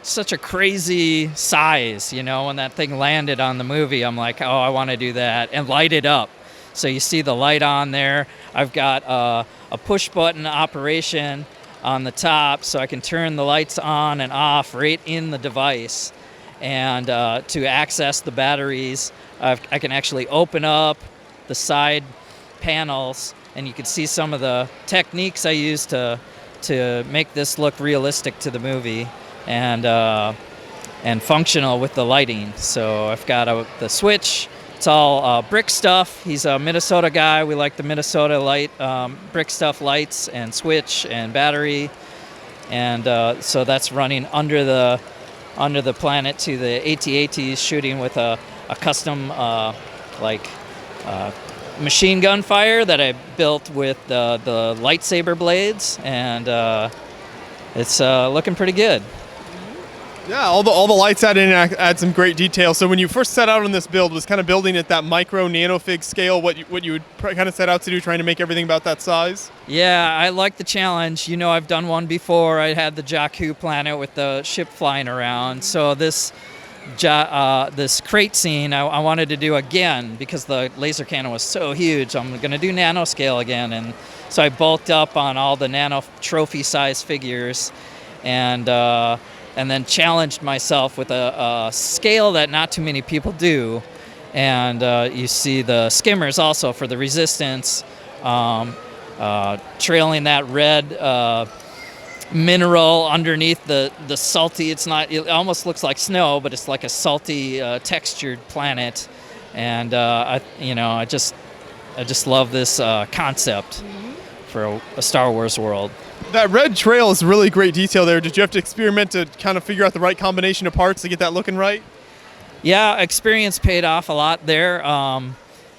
such a crazy size, you know. When that thing landed on the movie, I'm like, oh, I want to do that and light it up. So you see the light on there. I've got a push button operation on the top, so I can turn the lights on and off right in the device. And to access the batteries, I can actually open up the side panels, and you can see some of the techniques I use to make this look realistic to the movie and functional with the lighting. So I've got the switch. It's all brick stuff. He's a Minnesota guy. We like the Minnesota light, brick stuff lights and switch and battery. And so that's running under the planet to the AT-ATs, shooting with a custom machine gun fire that I built with the lightsaber blades, and it's looking pretty good. Yeah, all the lights add some great detail. So when you first set out on this build, was kind of building at that micro nanofig scale, what you would kind of set out to do, trying to make everything about that size? Yeah, I like the challenge. You know, I've done one before. I had the Jakku planet with the ship flying around. So this Crait scene I wanted to do again because the laser cannon was so huge. I'm going to do nanoscale again, and so I bulked up on all the nano trophy size figures, and then challenged myself with a scale that not too many people do. And you see the skimmers also for the resistance, trailing that red mineral underneath the salty. It almost looks like snow, but it's like a salty textured planet. And I just love this concept for a Star Wars world. That red trail is really great detail there. Did you have to experiment to kind of figure out the right combination of parts to get that looking right? Yeah, experience paid off a lot there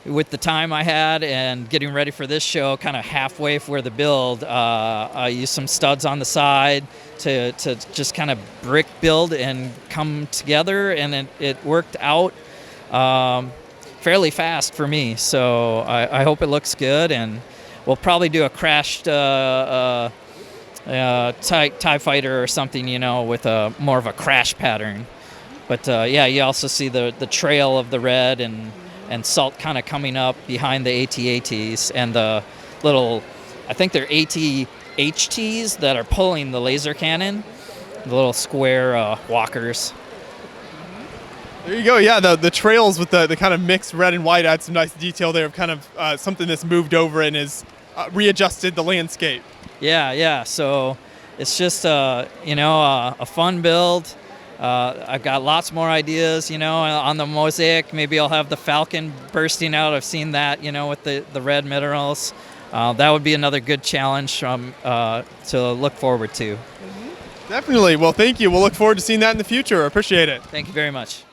with the time I had and getting ready for this show. Kind of halfway for the build, I used some studs on the side to just kind of brick build and come together, and it worked out fairly fast for me. So I hope it looks good, and we'll probably do a crashed TIE fighter or something, you know, with more of a crash pattern. But yeah, you also see the trail of the red and salt kind of coming up behind the AT-ATs and the little, I think they're AT-HTs that are pulling the laser cannon, the little square walkers. There you go. Yeah, the trails with the kind of mixed red and white add some nice detail there of kind of something that's moved over and has readjusted the landscape. Yeah. So it's just a fun build. I've got lots more ideas, on the mosaic. Maybe I'll have the falcon bursting out. I've seen that, with the red minerals. That would be another good challenge to look forward to. Definitely. Well, thank you. We'll look forward to seeing that in the future. I appreciate it. Thank you very much.